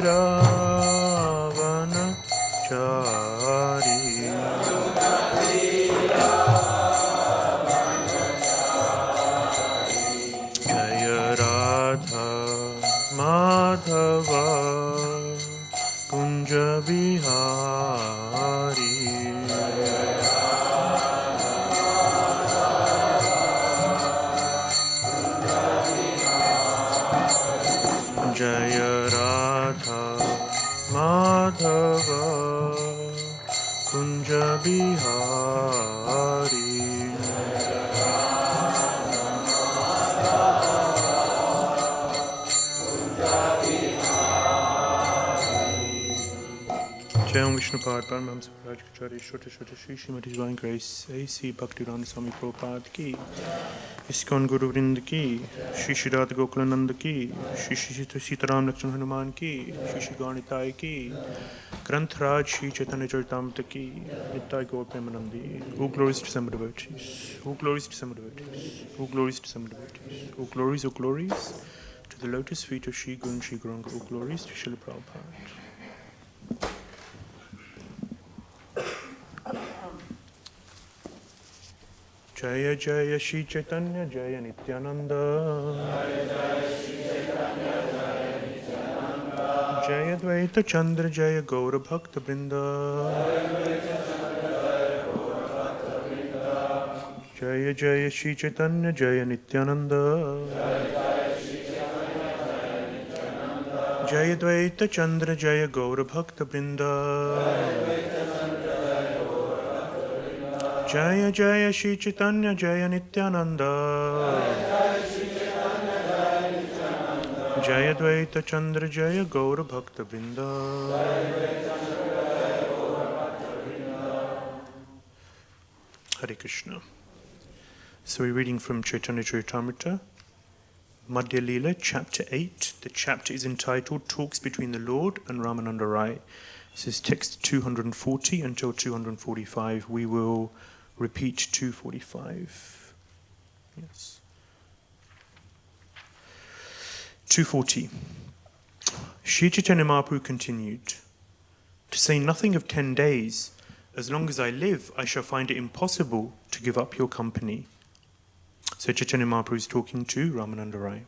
Ravanachari. Jaya Radha Madhava Kunja Bihari. Jaya Radha Madhava Kunja Bihari. Jai Om Vishnupad Paramahamsa Prajkacharya Shota Shota Shri Srimati Divine Grace A.C. Bhaktivedanta Swami Prabhupada Ki ISKCON Guru Vrind Ki Shri Shri Radha Gokulananda Ki Shri Shri Sitaram Lakshman Hanuman Ki Shri Shri Gaunitai Ki Granth Raj Shri Chaitanya Charitamrita Ki Nittai Gaur Premanandi. All glories to some devotees. All glories to some devotees. All glories to some devotees. All glories to the lotus feet of Shri Guru and Shri Gauranga. All glories to Srila Prabhupada. Jaya Jaya Shri Chaitanya Jaya Nityananda. Jaya Dvaita Chandra Jaya Gaura Bhakta Vrinda. Jaya Jaya Shri Chaitanya Jaya Nityananda. Jaya Dvaita Chandra Jaya Gaura Bhakta Vrinda. Jaya Jaya Shri Chaitanya Jaya Nityananda. Jaya Dvaita Chandra Jaya Gaura Bhakta Vrinda. Hare Krishna. So we're reading from Chaitanya Charitamrita, Madhya Leela, chapter 8. The chapter is entitled Talks Between the Lord and Ramananda Rai. This is text 240 until 245. We will repeat 245. Yes. 240. Sri Chaitanya Mahaprabhu continued, to say nothing of 10 days, as long as I live, I shall find it impossible to give up your company. So Chaitanya Mahaprabhu is talking to Ramananda Rai.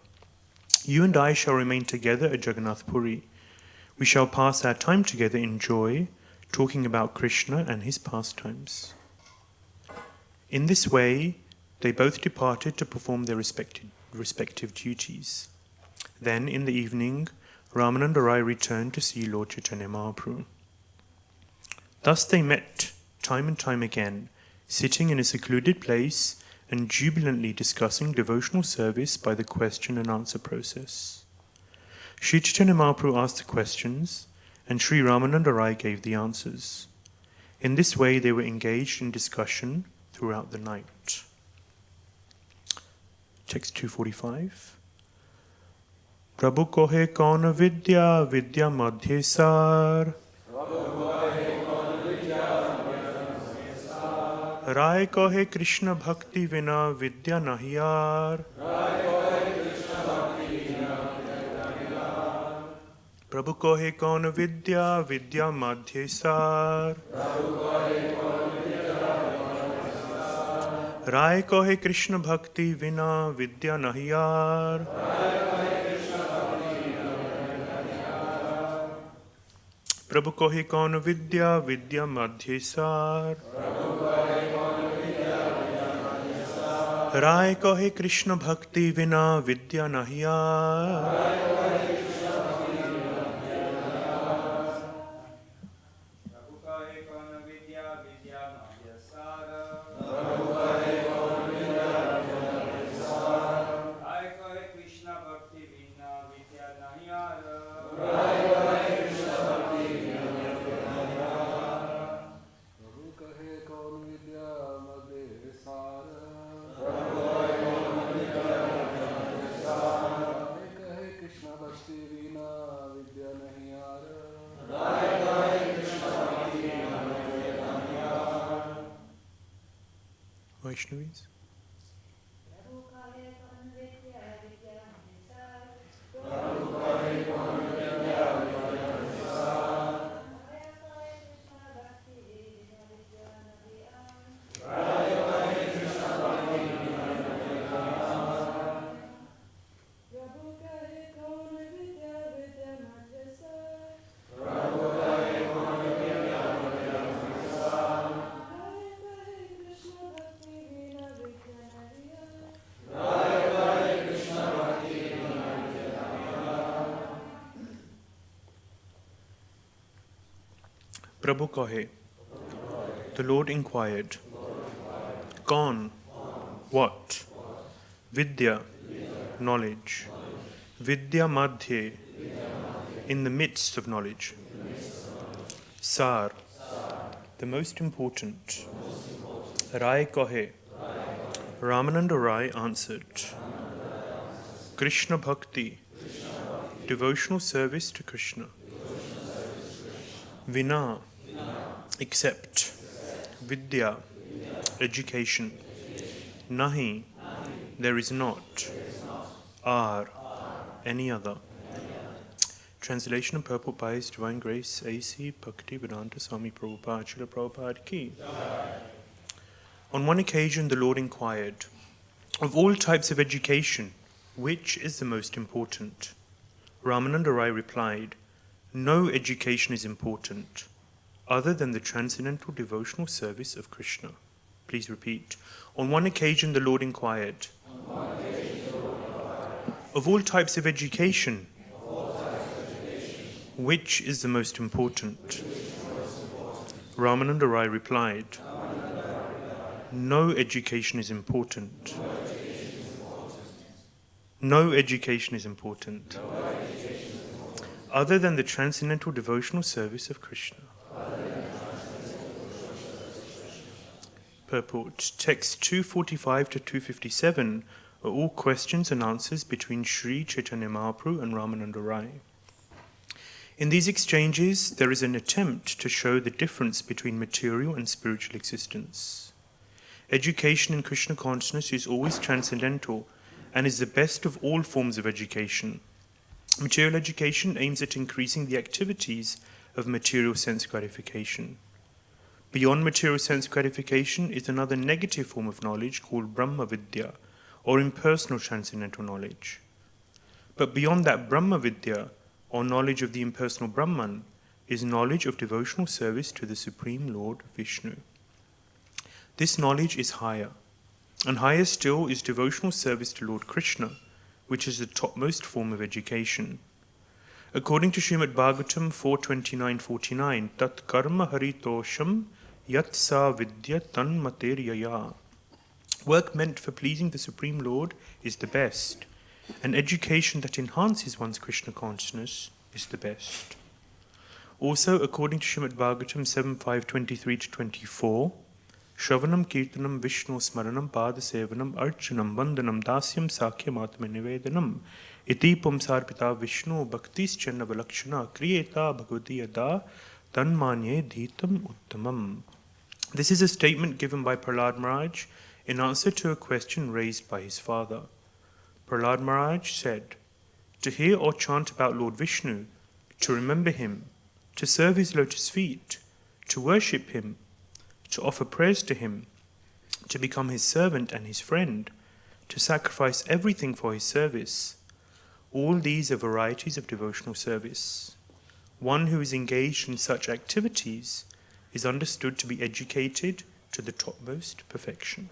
You and I shall remain together at Jagannath Puri. We shall pass our time together in joy, talking about Krishna and his pastimes. In this way, they both departed to perform their respective duties. Then, in the evening, Ramananda Rai returned to see Lord Chaitanya Mahaprabhu. Thus they met time and time again, sitting in a secluded place and jubilantly discussing devotional service by the question and answer process. Sri Chaitanya Mahaprabhu asked the questions, and Sri Ramananda Rai gave the answers. In this way, they were engaged in discussion throughout the night. Text 245. Prabhu kohe kaun vidya, vidya madhye sar. Rai kohe Krishna bhakti vina vidya nahiyar. Prabhu kohe kaun vidya, vidya madhye sar. Rai kohe Krishna bhakti vina vidya nahiyar. Prabhu kohe kaun vidya, vidya madhye sar. Rai kohe Krishna bhakti vina vidya nahiyar. Vaishnavis. Prabhu kahe. The Lord inquired. Kaun? What? Vidya, knowledge. Vidya madhye, in the midst of knowledge. Sar, the most important. Rai kahe. Ramananda Rai answered. Krishna Bhakti, devotional service to Krishna. Vina, except. Vidya, education. Nahi, there is not. Ar, any other. Translation and purport by His Divine Grace A.C. Bhaktivedanta Swami Prabhupada Srila Prabhupada Ki. On one occasion the Lord inquired, of all types of education, which is the most important? Ramananda Rai replied, no education is important other than the transcendental devotional service of Krishna. Please repeat. On one occasion the Lord inquired, of all types of education, which is the most important? Ramananda Rai replied, no education is important. No education is important other than the transcendental devotional service of Krishna. Purport. Text 245 to 257 are all questions and answers between Sri Chaitanya Mahaprabhu and Ramananda Rai. In these exchanges, there is an attempt to show the difference between material and spiritual existence. Education in Krishna consciousness is always transcendental and is the best of all forms of education. Material education aims at increasing the activities of material sense gratification. Beyond material sense gratification is another negative form of knowledge called Brahma Vidya, or impersonal transcendental knowledge. But beyond that Brahma Vidya, or knowledge of the impersonal Brahman, is knowledge of devotional service to the Supreme Lord Vishnu. This knowledge is higher, and higher still is devotional service to Lord Krishna, which is the topmost form of education. According to Srimad Bhagavatam 4.29-49, Tat karma haritosham yat sa vidya tan materyaya. Work meant for pleasing the Supreme Lord is the best, and education that enhances one's Krishna consciousness is the best. Also, according to Srimad Bhagavatam 7.5.23-24, Shravanam Kirtanam Vishnu Smaranam Pada Sevanam Archanam Vandanam Dasyam Sakhyam Atma Nivedanam Iti Pumsarpita Vishnu Bhaktis Channa Valakshana Kriyeta Bhagavati Yada Tanmanye Dhitam Uttamam. This is a statement given by Prahlad Maharaj in answer to a question raised by his father. Prahlad Maharaj said, to hear or chant about Lord Vishnu, to remember him, to serve his lotus feet, to worship him, to offer prayers to him, to become his servant and his friend, to sacrifice everything for his service. All these are varieties of devotional service. One who is engaged in such activities is understood to be educated to the topmost perfection.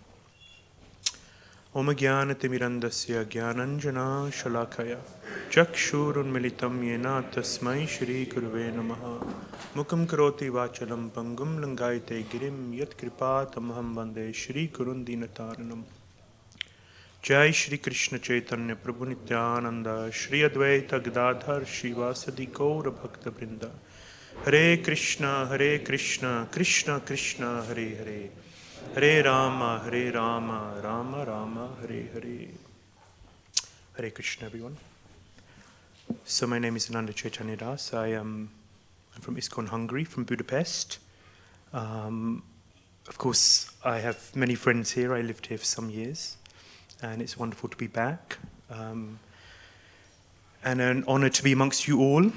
Om Jnanatimirandasya Jnananjana Shalakaya Chakshurunmilitam Yena Tasmai Shri Guruve Namaha Mukam Karoti Vachalam Pangum Langaite Girim Yat Kripatamaham Vande Shri Gurundinataranam. Jai Shri Krishna Chaitanya Prabhu Nityananda Shri Advaita Gadadhar Shivasadi Gaura Bhakta Brinda Hare Krishna Krishna Krishna Hare Hare Hare Rama, Rama Rama, Hare Hare. Hare Krishna, everyone. So my name is Ananda Chaitanya Das. I'm from ISKCON Hungary, from Budapest. Of course, I have many friends here. I lived here for some years, and it's wonderful to be back. And an honor to be amongst you all.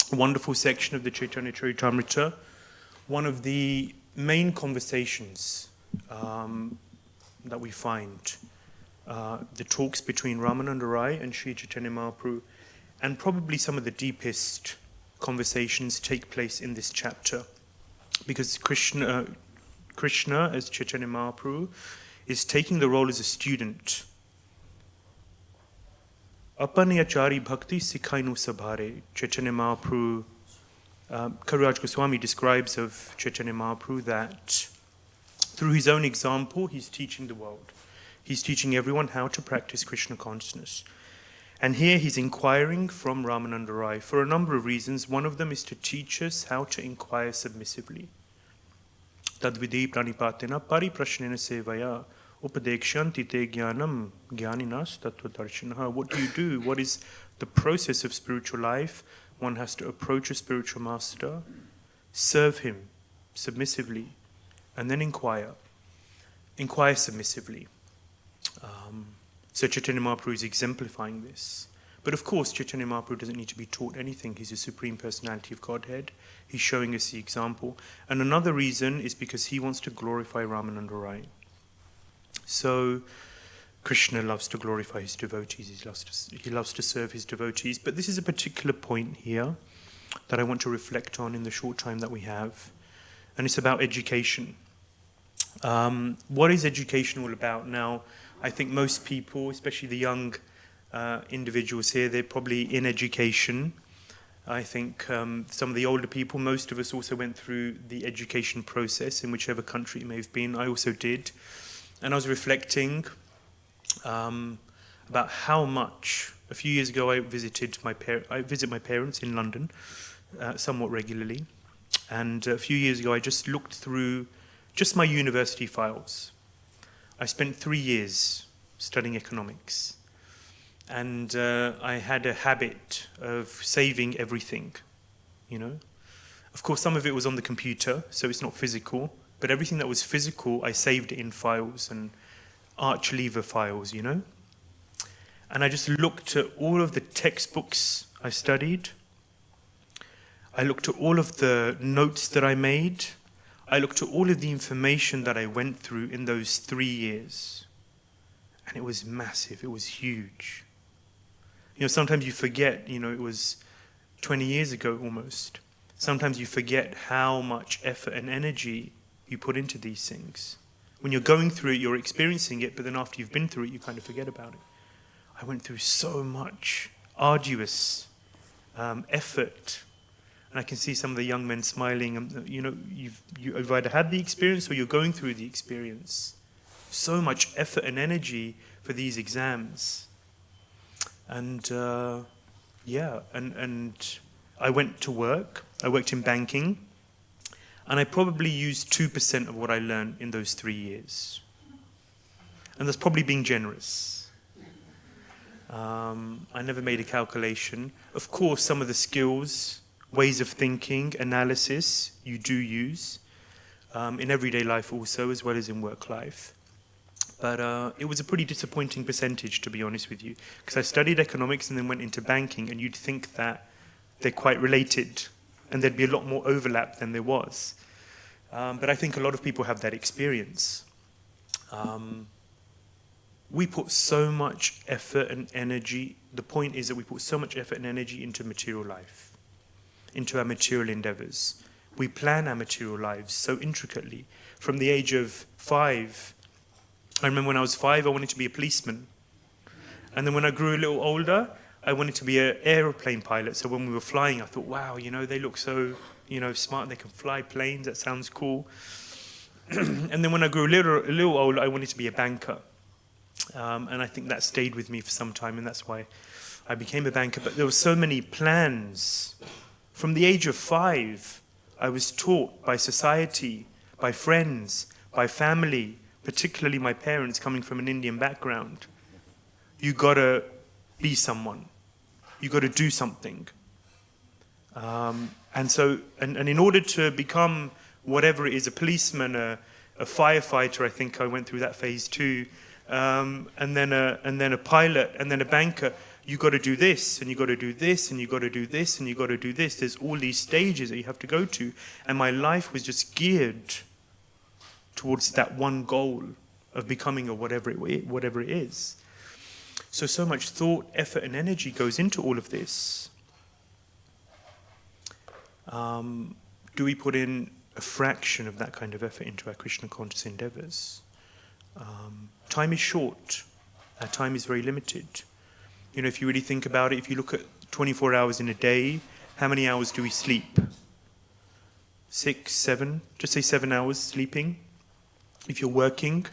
It's a wonderful section of the Chaitanya Charitamrita. One of the main conversations that we find, the talks between Ramananda Rai and Sri Chaitanya Mahaprabhu, and probably some of the deepest conversations take place in this chapter, because Krishna as Chaitanya Mahaprabhu is taking the role as a student Apanyachari bhakti sikhainu sabhare. Chaitanya Mahaprabhu, Kaviraj Goswami describes of Chaitanya Mahaprabhu that through his own example, he's teaching the world. He's teaching everyone how to practice Krishna consciousness. And here he's inquiring from Ramananda Rai for a number of reasons. One of them is to teach us how to inquire submissively. Tadvidi pranipatena pariprashnena sevaya upadekshanti te jnanam jnaninas tattvadarshanaha. What do? What is the process of spiritual life? One has to approach a spiritual master, serve him submissively, and then inquire. Inquire submissively. So Chaitanya Mahaprabhu is exemplifying this. But of course, Chaitanya Mahaprabhu doesn't need to be taught anything. He's a Supreme Personality of Godhead. He's showing us the example. And another reason is because he wants to glorify Ramananda Rai. So Krishna loves to glorify his devotees. He loves to serve his devotees. But this is a particular point here that I want to reflect on in the short time that we have. And it's about education. What is education all about? Now, I think most people, especially the young individuals here, they're probably in education. I think some of the older people, most of us also went through the education process in whichever country it may have been. I also did. And I was reflecting about how much. A few years ago I visit my parents in London somewhat regularly. And a few years ago I just looked through just my university files. I spent 3 years studying economics, and I had a habit of saving everything, you know. Of course, some of it was on the computer, so it's not physical, but everything that was physical, I saved it in files and arch lever files, you know. And I just looked at all of the textbooks I studied. I looked at all of the notes that I made. I looked at all of the information that I went through in those 3 years. And it was massive, it was huge. You know, sometimes you forget, you know, it was 20 years ago almost. Sometimes you forget how much effort and energy you put into these things. When you're going through it, you're experiencing it, but then after you've been through it, you kind of forget about it. I went through so much arduous effort. And I can see some of the young men smiling. You know, you've either had the experience or you're going through the experience. So much effort and energy for these exams. And and I went to work. I worked in banking. And I probably used 2% of what I learned in those 3 years. And that's probably being generous. I never made a calculation. Of course, some of the skills, ways of thinking, analysis, you do use in everyday life also, as well as in work life. But it was a pretty disappointing percentage, to be honest with you, because I studied economics and then went into banking, and you'd think that they're quite related, and there'd be a lot more overlap than there was. But I think a lot of people have that experience. We put so much effort and energy. The point is that we put so much effort and energy into material life, into our material endeavors. We plan our material lives so intricately. From the age of 5, I remember when I was 5, I wanted to be a policeman. And then when I grew a little older, I wanted to be an aeroplane pilot. So when we were flying, I thought, wow, you know, they look so, you know, smart. They can fly planes. That sounds cool. And then when I grew a little older, I wanted to be a banker. And I think that stayed with me for some time, and that's why I became a banker. But there were so many plans. From the age of 5, I was taught by society, by friends, by family, particularly my parents coming from an Indian background. You gotta be someone. You gotta do something. And in order to become whatever it is, a policeman, a firefighter, I think I went through that phase too, and then a pilot, and then a banker, you got to do this, and you got to do this, and you got to do this, and you got to do this. There's all these stages that you have to go to, and my life was just geared towards that one goal of becoming a whatever it is. So much thought, effort, and energy goes into all of this. Do we put in a fraction of that kind of effort into our Krishna conscious endeavors? Time is short. Our time is very limited. If you really think about it, if you look at 24 hours in a day, how many hours do we sleep? 6, 7, just say 7 hours sleeping. If you're working,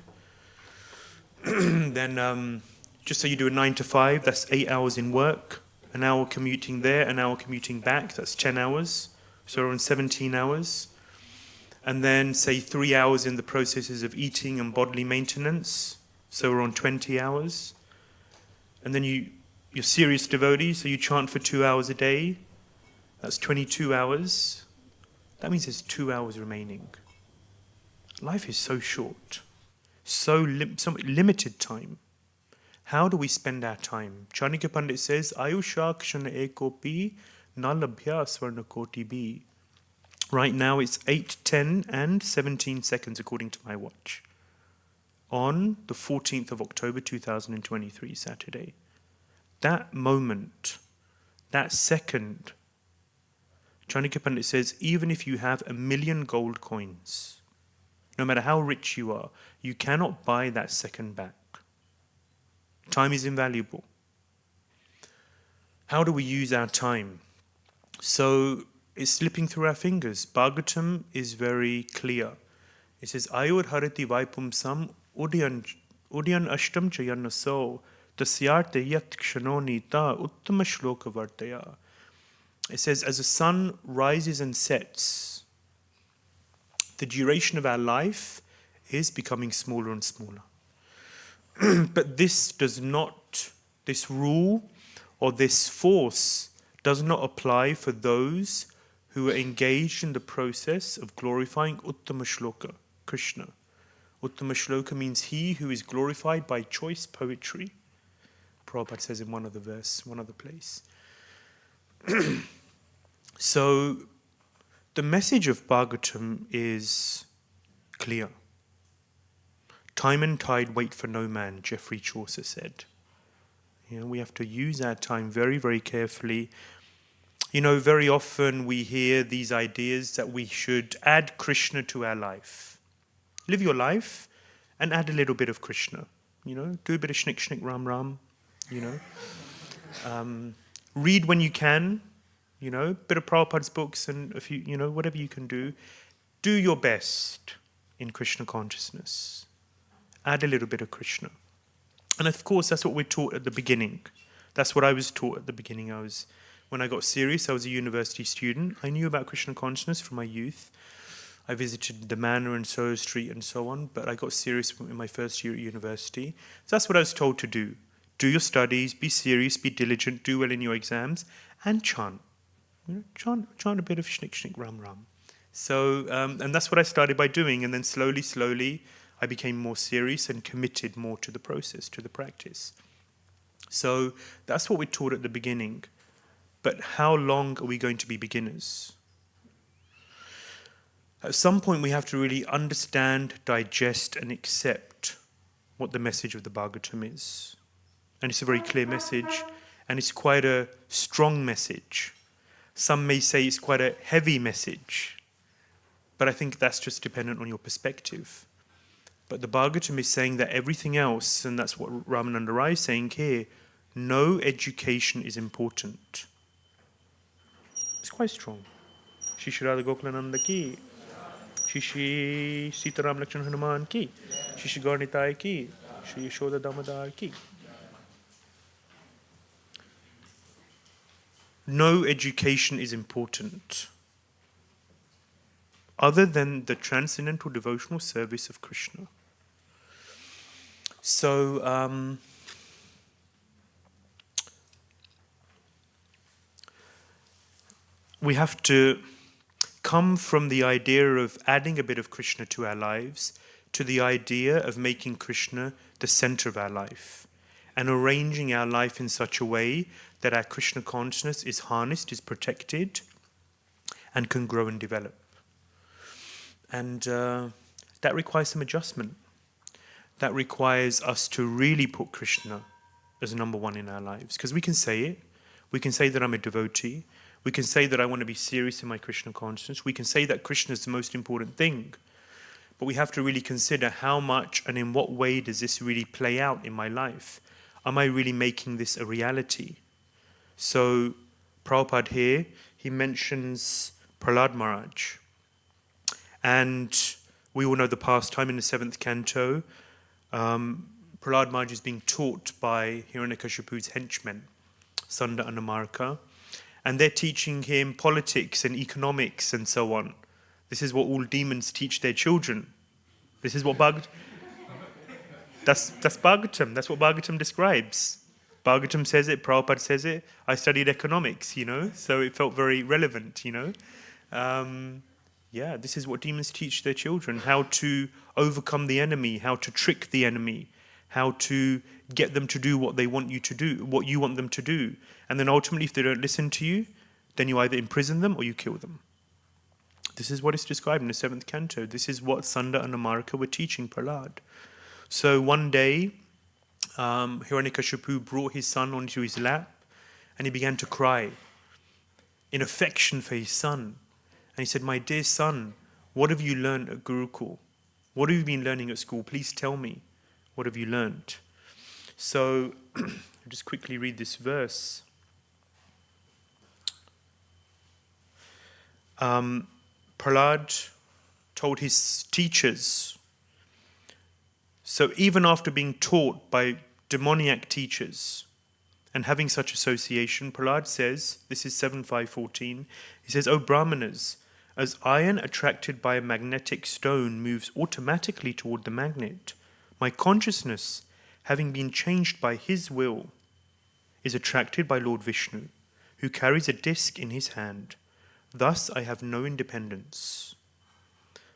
then just say you do a 9 to 5, that's 8 hours in work, an hour commuting there, an hour commuting back, that's 10 hours, so around 17 hours. And then say 3 hours in the processes of eating and bodily maintenance, so around 20 hours. And then you're serious devotee, so you chant for 2 hours a day, that's 22 hours. That means there's 2 hours remaining. Life is so short, so limited time. How do we spend our time? Chanakya Pandit says, Ayusha kshana ekopi nalabhya swarnakoti bi. Right now it's 8, 10 and 17 seconds according to my watch. On the 14th of October 2023, Saturday. That moment, that second, Chanakya Pandit says, even if you have 1 million gold coins, no matter how rich you are, you cannot buy that second back. Time is invaluable. How do we use our time? So it's slipping through our fingers. Bhagavatam is very clear. It says, Ayur harati vaipumsam udyan ashtam chayanaso tasyarte yat kshanoni ta uttama shloka vartaya. It says, as the sun rises and sets, the duration of our life is becoming smaller and smaller. But this rule or this force does not apply for those who are engaged in the process of glorifying Uttama Shloka, Krishna. Uttama Shloka means he who is glorified by choice poetry. Prabhupada says in one other place. So, the message of Bhagavatam is clear. Time and tide wait for no man, Geoffrey Chaucer said. We have to use our time very, very carefully. Very often we hear these ideas that we should add Krishna to our life. Live your life and add a little bit of Krishna. Do a bit of shnik shnik ram ram. Read when you can. Bit of Prabhupada's books and a few, whatever you can do. Do your best in Krishna consciousness. Add a little bit of Krishna. And of course, that's what we're taught at the beginning. That's what I was taught at the beginning. When I got serious, I was a university student. I knew about Krishna consciousness from my youth. I visited the Manor and Soho Street and so on, but I got serious in my first year at university. So that's what I was told to do. Do your studies, be serious, be diligent, do well in your exams, and chant. Chant a bit of shnik shnik ram ram. So, and that's what I started by doing, and then slowly, I became more serious and committed more to the process, to the practice. So that's what we're taught at the beginning. But how long are we going to be beginners? At some point we have to really understand, digest and accept what the message of the Bhagavatam is. And it's a very clear message, and it's quite a strong message. Some may say it's quite a heavy message, but I think that's just dependent on your perspective. But the Bhagavatam is saying that everything else, and that's what Ramananda Rai is saying here, no education is important. It's quite strong. Shri Shri Radha Gokulananda ki, Shri Shri Sitaram Lakshman Hanuman ki, Shri Shri Gaurnitai ki, Shri Yashoda Damodar ki. No education is important other than the transcendental devotional service of Krishna. So, we have to come from the idea of adding a bit of Krishna to our lives to the idea of making Krishna the center of our life and arranging our life in such a way that our Krishna consciousness is harnessed, is protected, and can grow and develop. And that requires some adjustment. That requires us to really put Krishna as number one in our lives. Because we can say it. We can say that I'm a devotee. We can say that I want to be serious in my Krishna consciousness. We can say that Krishna is the most important thing. But we have to really consider how much and in what way does this really play out in my life. Am I really making this a reality? So Prabhupada here, he mentions Prahlad Maharaj. And we all know the pastime in the 7th canto. Prahlad Maharaj is being taught by Hiranyakashipu's henchmen, Sunda and Amarka. And they're teaching him politics and economics and so on. This is what all demons teach their children. This is what that's Bhagavatam. That's what Bhagavatam describes. Bhagavatam says it, Prabhupada says it. I studied economics, so it felt very relevant, this is what demons teach their children, how to overcome the enemy, how to trick the enemy, how to get them to do what they want you to do, what you want them to do. And then ultimately, if they don't listen to you, then you either imprison them or you kill them. This is what is described in the 7th canto. This is what Sunda and Amarka were teaching Prahlad. So one day, Hiranyakashipu brought his son onto his lap and he began to cry in affection for his son. And he said, "My dear son, what have you learned at Gurukul? What have you been learning at school? Please tell me. What have you learned?" So I'll just quickly read this verse. Prahlad told his teachers, so even after being taught by demoniac teachers and having such association, Prahlad says, this is 7.5.14, he says, "O Brahmanas, as iron attracted by a magnetic stone moves automatically toward the magnet, my consciousness, having been changed by his will, is attracted by Lord Vishnu, who carries a disc in his hand. Thus I have no independence."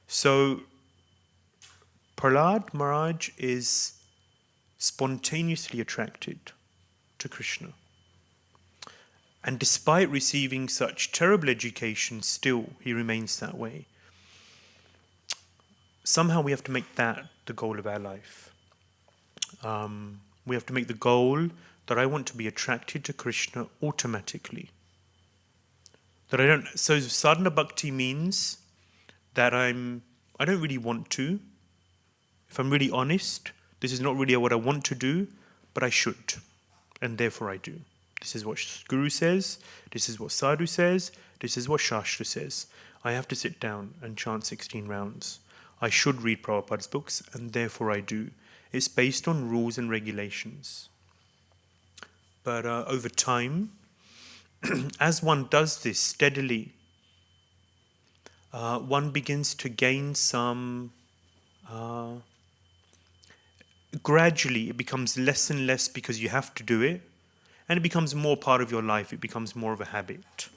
So Prahlad Maharaj is spontaneously attracted to Krishna. And despite receiving such terrible education, still he remains that way. Somehow we have to make that the goal of our life. We have to make the goal that I want to be attracted to Krishna automatically. So sadhana bhakti means that I don't really want to. If I'm really honest, this is not really what I want to do, but I should, and therefore I do. This is what Guru says, this is what Sadhu says, this is what Shastra says. I have to sit down and chant 16 rounds. I should read Prabhupada's books, and therefore I do. It's based on rules and regulations. But over time, as one does this steadily, one begins to gain some... gradually it becomes less and less because you have to do it, and it becomes more part of your life. It becomes more of a habit.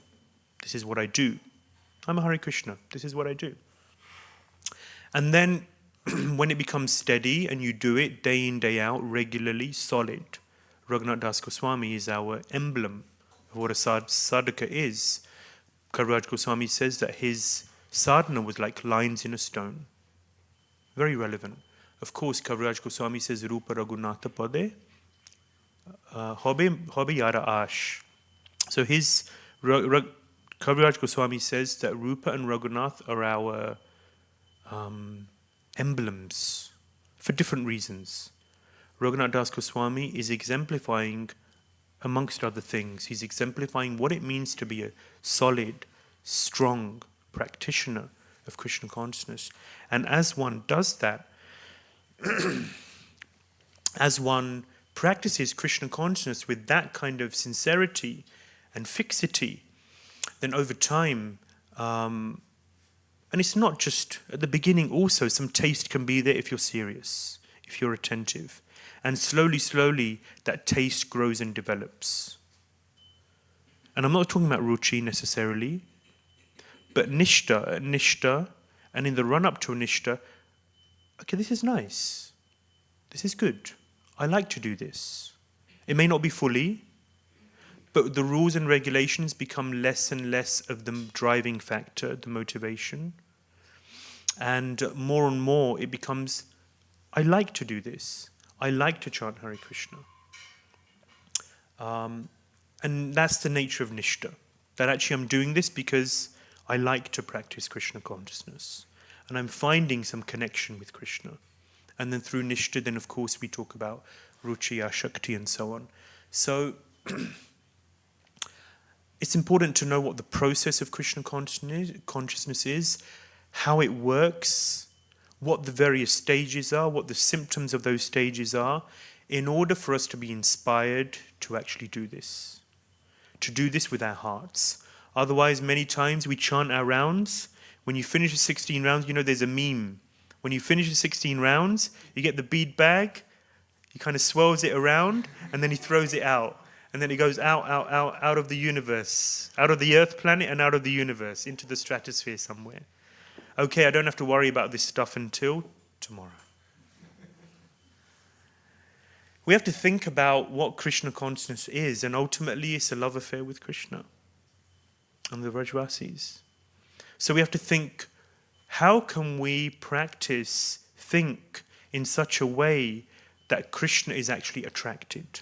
This is what I do. I'm a Hare Krishna. This is what I do. And then when it becomes steady and you do it day in, day out, regularly, solid, Raghunath Das Goswami is our emblem of what a sadhaka is. Kaviraj Goswami says that his sadhana was like lines in a stone. Very relevant. Of course, Kaviraj Goswami says, Rupa Raghunatha Pade, Hobe Yara Ash. So Kaviraj Goswami says that Rupa and Raghunath are our emblems for different reasons. Raghunath Das Goswami is exemplifying, amongst other things, he's exemplifying what it means to be a solid, strong practitioner of Krishna consciousness. And as one does that, as one practices Krishna consciousness with that kind of sincerity and fixity, then over time, and it's not just at the beginning also, some taste can be there if you're serious, if you're attentive. And slowly, slowly, that taste grows and develops. And I'm not talking about ruchi necessarily, but nishta, and in the run-up to nishta, okay, this is nice. This is good. I like to do this. It may not be fully, but the rules and regulations become less and less of the driving factor, the motivation. And more it becomes, I like to do this. I like to chant Hare Krishna. And that's the nature of nishta. That actually I'm doing this because I like to practice Krishna consciousness. And I'm finding some connection with Krishna. And then through nishta, then of course we talk about ruchi, our shakti, and so on. So it's important to know what the process of Krishna consciousness is, how it works, what the various stages are, what the symptoms of those stages are, in order for us to be inspired to actually do this, to do this with our hearts. Otherwise, many times we chant our rounds. When you finish the 16 rounds, you know there's a meme. When you finish the 16 rounds, you get the bead bag, he kind of swirls it around, and then he throws it out. And then it goes out of the universe, out of the Earth planet and out of the universe, into the stratosphere somewhere. Okay, I don't have to worry about this stuff until tomorrow. We have to think about what Krishna consciousness is, and ultimately it's a love affair with Krishna and the Vrajvasis. So we have to think, how can we think in such a way that Krishna is actually attracted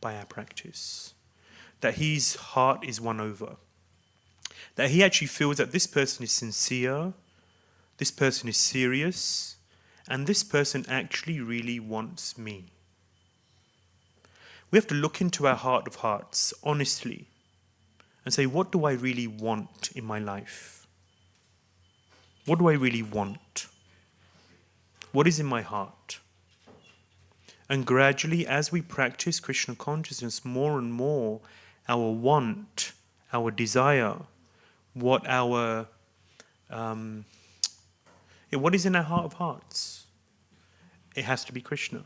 by our practice, that his heart is won over, that he actually feels that this person is sincere, this person is serious, and this person actually really wants me. We have to look into our heart of hearts honestly and say, what do I really want in my life? What do I really want? What is in my heart? And gradually, as we practice Krishna consciousness more and more, our want, our desire, what is in our heart of hearts, it has to be Krishna.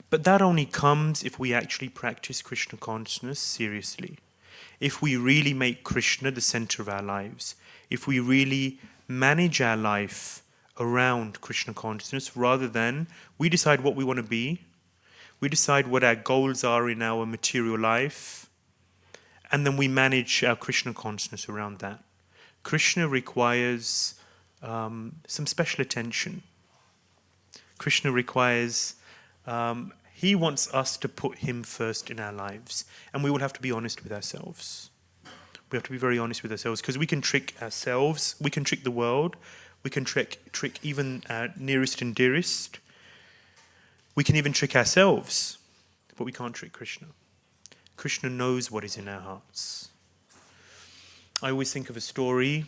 But that only comes if we actually practice Krishna consciousness seriously. If we really make Krishna the center of our lives, if we really manage our life around Krishna consciousness, rather than we decide what we want to be, we decide what our goals are in our material life, and then we manage our Krishna consciousness around that. Krishna requires some special attention. Krishna requires, he wants us to put him first in our lives, and we will have to be honest with ourselves. We have to be very honest with ourselves, because we can trick ourselves, we can trick the world, we can trick even our nearest and dearest. We can even trick ourselves, but we can't trick Krishna. Krishna knows what is in our hearts. I always think of a story.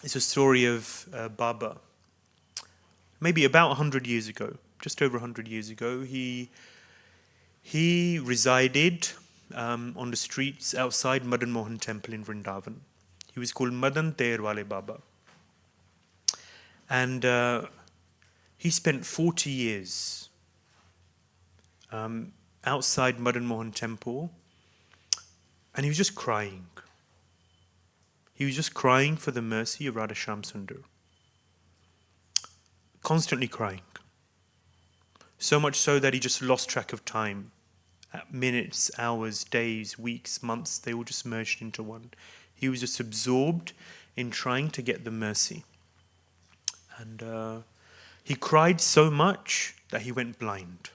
It's a story of Baba. Maybe about 100 years ago, just over 100 years ago, he resided on the streets outside Madan-Mohan Temple in Vrindavan. He was called Madan Wale Baba. And he spent 40 years outside Madan-Mohan Temple, and he was just crying. He was just crying for the mercy of Radha Shyam Sundar. Constantly crying. So much so that he just lost track of time. Minutes, hours, days, weeks, months, they all just merged into one. He was just absorbed in trying to get the mercy. And he cried so much that he went blind.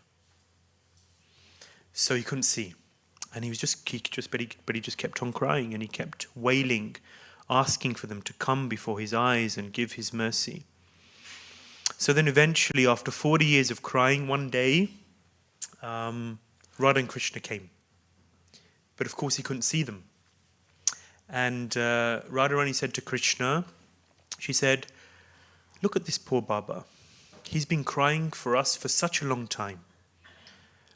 So he couldn't see. And he just kept on crying, and he kept wailing, asking for them to come before his eyes and give his mercy. So then eventually, after 40 years of crying, one day, Radha and Krishna came. But of course he couldn't see them. And Radharani said to Krishna, she said, "Look at this poor Baba. He's been crying for us for such a long time.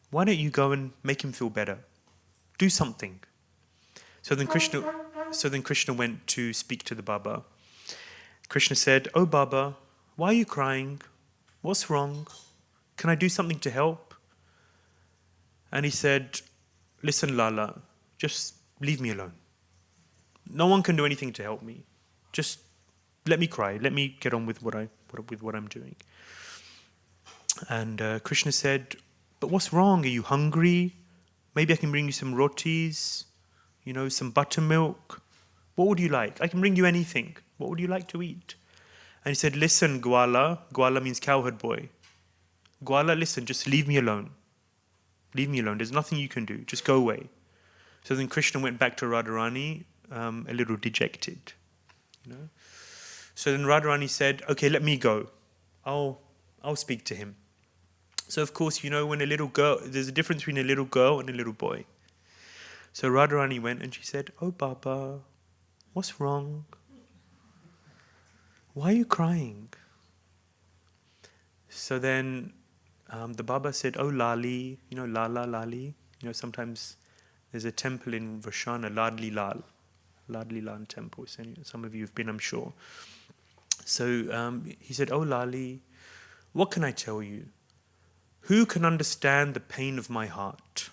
Why don't you go and make him feel better? Do something." So then Krishna went to speak to the Baba. Krishna said, "Oh Baba, why are you crying? What's wrong? Can I do something to help?" And he said, "Listen, Lala, just leave me alone. No one can do anything to help me. Just let me cry. Let me get on with what I'm doing." And Krishna said, "But what's wrong? Are you hungry? Maybe I can bring you some rotis, some buttermilk. What would you like? I can bring you anything. What would you like to eat?" And he said, "Listen, Gwala." Gwala means cowherd boy. "Gwala, listen, just leave me alone. Leave me alone. There's nothing you can do. Just go away." So then Krishna went back to Radharani, a little dejected. So then Radharani said, "Okay, let me go. I'll speak to him." So of course, when a little girl, there's a difference between a little girl and a little boy. So Radharani went and she said, "Oh Baba, what's wrong? Why are you crying?" So then the Baba said, "Oh Lali, Lala Lali. Sometimes there's a temple in Vashana, Ladli Lal temple. So some of you have been, I'm sure." So he said, "Oh Lali, what can I tell you? Who can understand the pain of my heart?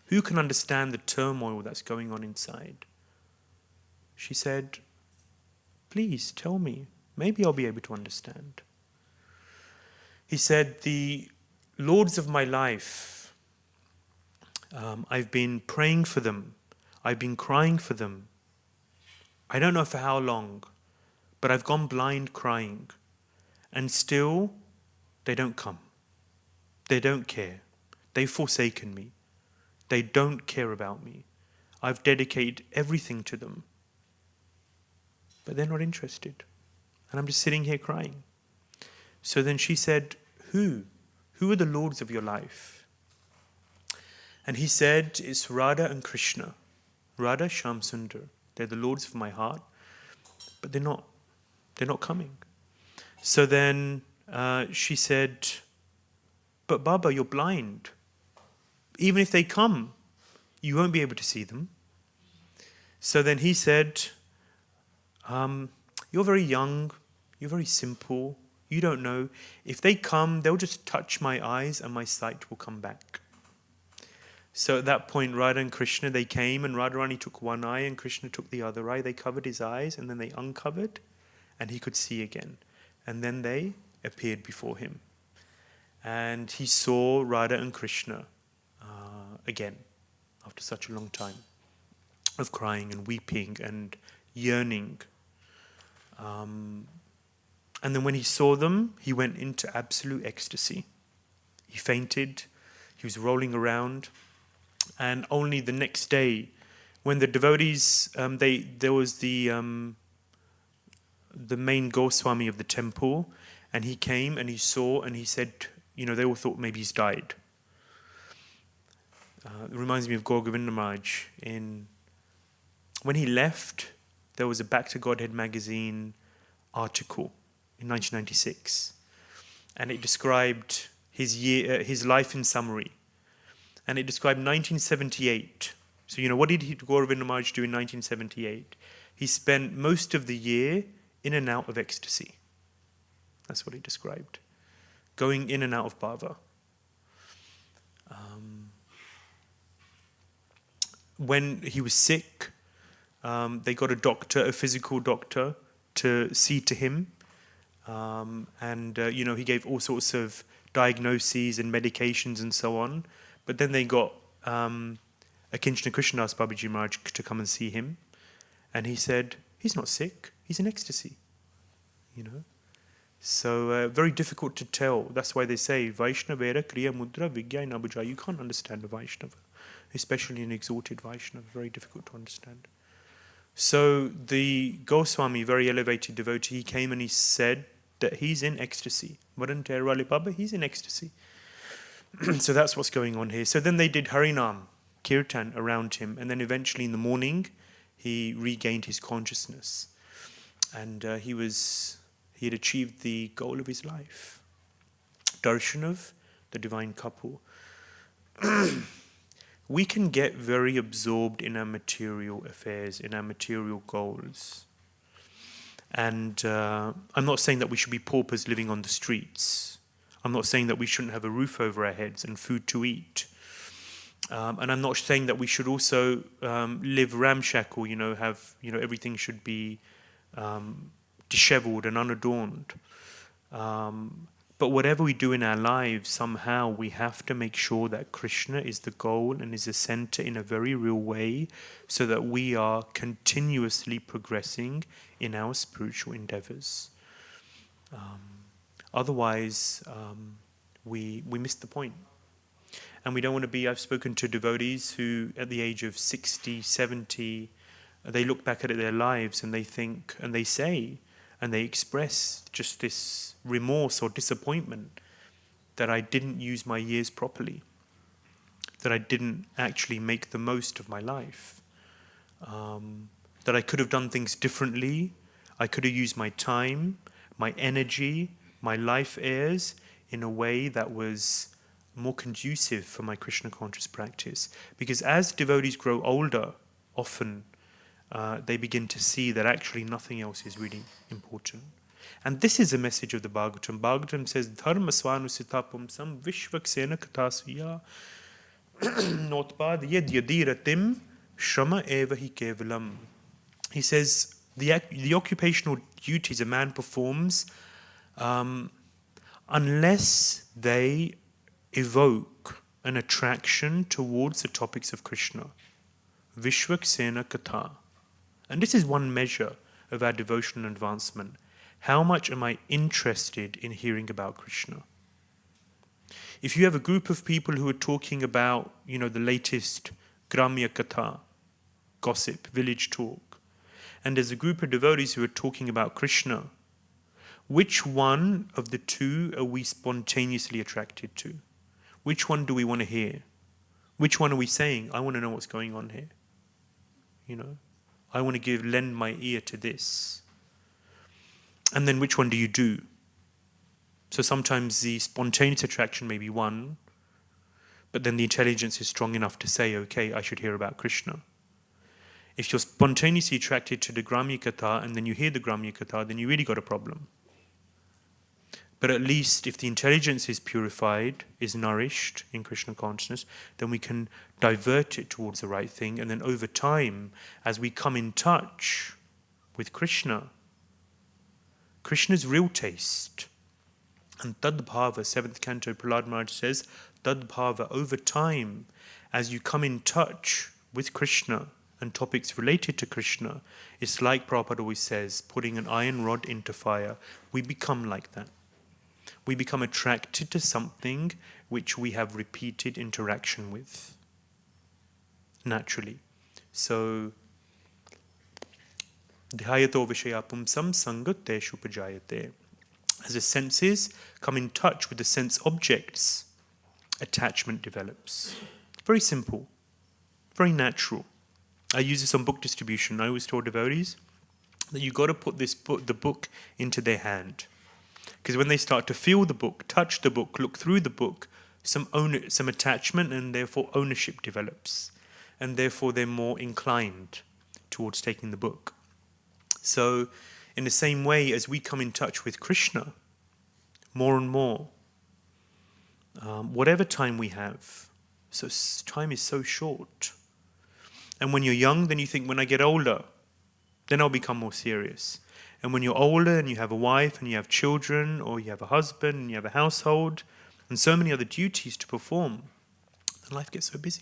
Who can understand the turmoil that's going on inside?" She said, "Please tell me. Maybe I'll be able to understand." He said, "The lords of my life, I've been praying for them. I've been crying for them. I don't know for how long, but I've gone blind crying. And still, they don't come. They don't care. They've forsaken me. They don't care about me. I've dedicated everything to them. But they're not interested. And I'm just sitting here crying." So then she said, Who? Who are the lords of your life?" And he said, "It's Radha and Krishna. Radha, Shyam Sundar. They're the lords of my heart. But they're not coming." So then she said, "But Baba, you're blind. Even if they come, you won't be able to see them." So then he said, "You're very young, you're very simple, you don't know. If they come, they'll just touch my eyes and my sight will come back." So at that point, Radha and Krishna, they came, and Radharani took one eye and Krishna took the other eye. They covered his eyes and then they uncovered and he could see again. And then they appeared before him. And he saw Radha and Krishna again after such a long time of crying and weeping and yearning. And then when he saw them, he went into absolute ecstasy. He fainted, he was rolling around, and only the next day, when the devotees, there was the main Goswami of the temple, and he came and he saw and he said, they all thought maybe he's died. It reminds me of Bhaktivedanta Maharaj. When he left, there was a Back to Godhead magazine article in 1996, and it described his life in summary, and it described 1978. So what did Gauravinda Maharaj do in 1978? He spent most of the year in and out of ecstasy. That's what he described, going in and out of bhava. When he was sick, they got a physical doctor, to see to him. He gave all sorts of diagnoses and medications and so on. But then they got Akinchana Krishnadas Babaji Maharaj to come and see him. And he said, he's not sick, he's in ecstasy. So very difficult to tell. That's why they say, Vaishnavera Kriya Mudra Vigya Nabuja. You can't understand a Vaishnava, especially an exalted Vaishnava. Very difficult to understand. So the Goswami, very elevated devotee, he came and he said that he's in ecstasy. Madan-Mohan Baba, he's in ecstasy. So that's what's going on here. So then they did Harinam, kirtan around him, and then eventually in the morning he regained his consciousness, and he had achieved the goal of his life, darshan of the divine couple. We can get very absorbed in our material affairs, in our material goals. And I'm not saying that we should be paupers living on the streets. I'm not saying that we shouldn't have a roof over our heads and food to eat. And I'm not saying that we should also live ramshackle, have, everything should be disheveled and unadorned. But whatever we do in our lives, somehow we have to make sure that Krishna is the goal and is the center in a very real way, so that we are continuously progressing in our spiritual endeavors. Otherwise, we miss the point. And we don't want to be, I've spoken to devotees who at the age of 60, 70, they look back at their lives and they think, and they say, and they express just this remorse or disappointment. that I didn't use my years properly, that I didn't actually make the most of my life, that I could have done things differently. I could have used my time, my energy, my life heirs in a way that was more conducive for my Krishna conscious practice. Because as devotees grow older, often they begin to see that actually nothing else is really important. And this is a message of the Bhagavatam. Bhagavatam says, Dharma svanusitapam sam vishvaksena katasviya notpad yed yadiratim shrama eva hi kevalam. He says, the occupational duties a man performs, unless they evoke an attraction towards the topics of Krishna. Vishvaksena Katha. And this is one measure of our devotional advancement. How much am I interested in hearing about Krishna? If you have a group of people who are talking about, the latest Gramya Katha, gossip, village talk, and there's a group of devotees who are talking about Krishna, which one of the two are we spontaneously attracted to? Which one do we want to hear? Which one are we saying, I want to know what's going on here? I want to lend my ear to this. And then which one do you do? So sometimes the spontaneous attraction may be one, but then the intelligence is strong enough to say, okay, I should hear about Krishna. If you're spontaneously attracted to the Gramya Katha and then you hear the Gramya Katha, then you really got a problem. But at least if the intelligence is purified, is nourished in Krishna consciousness, then we can divert it towards the right thing. And then over time, as we come in touch with Krishna, Krishna's real taste, and Tadbhava, 7th canto, Prahlad Maharaj says, Tadbhava, over time, as you come in touch with Krishna and topics related to Krishna, it's like Prabhupada always says, putting an iron rod into fire. We become like that. We become attracted to something which we have repeated interaction with, naturally. So, dhyato vishayapumsam sangateshu pajayate. As the senses come in touch with the sense objects, attachment develops. Very simple, very natural. I use this on book distribution. I always tell devotees that you've got to put the book into their hand. Because when they start to feel the book, touch the book, look through the book, some attachment and therefore ownership develops. And therefore they're more inclined towards taking the book. So in the same way as we come in touch with Krishna, more and more, whatever time we have, so time is so short. And when you're young, then you think, when I get older, then I'll become more serious. And when you're older and you have a wife and you have children, or you have a husband and you have a household, and so many other duties to perform, then life gets so busy.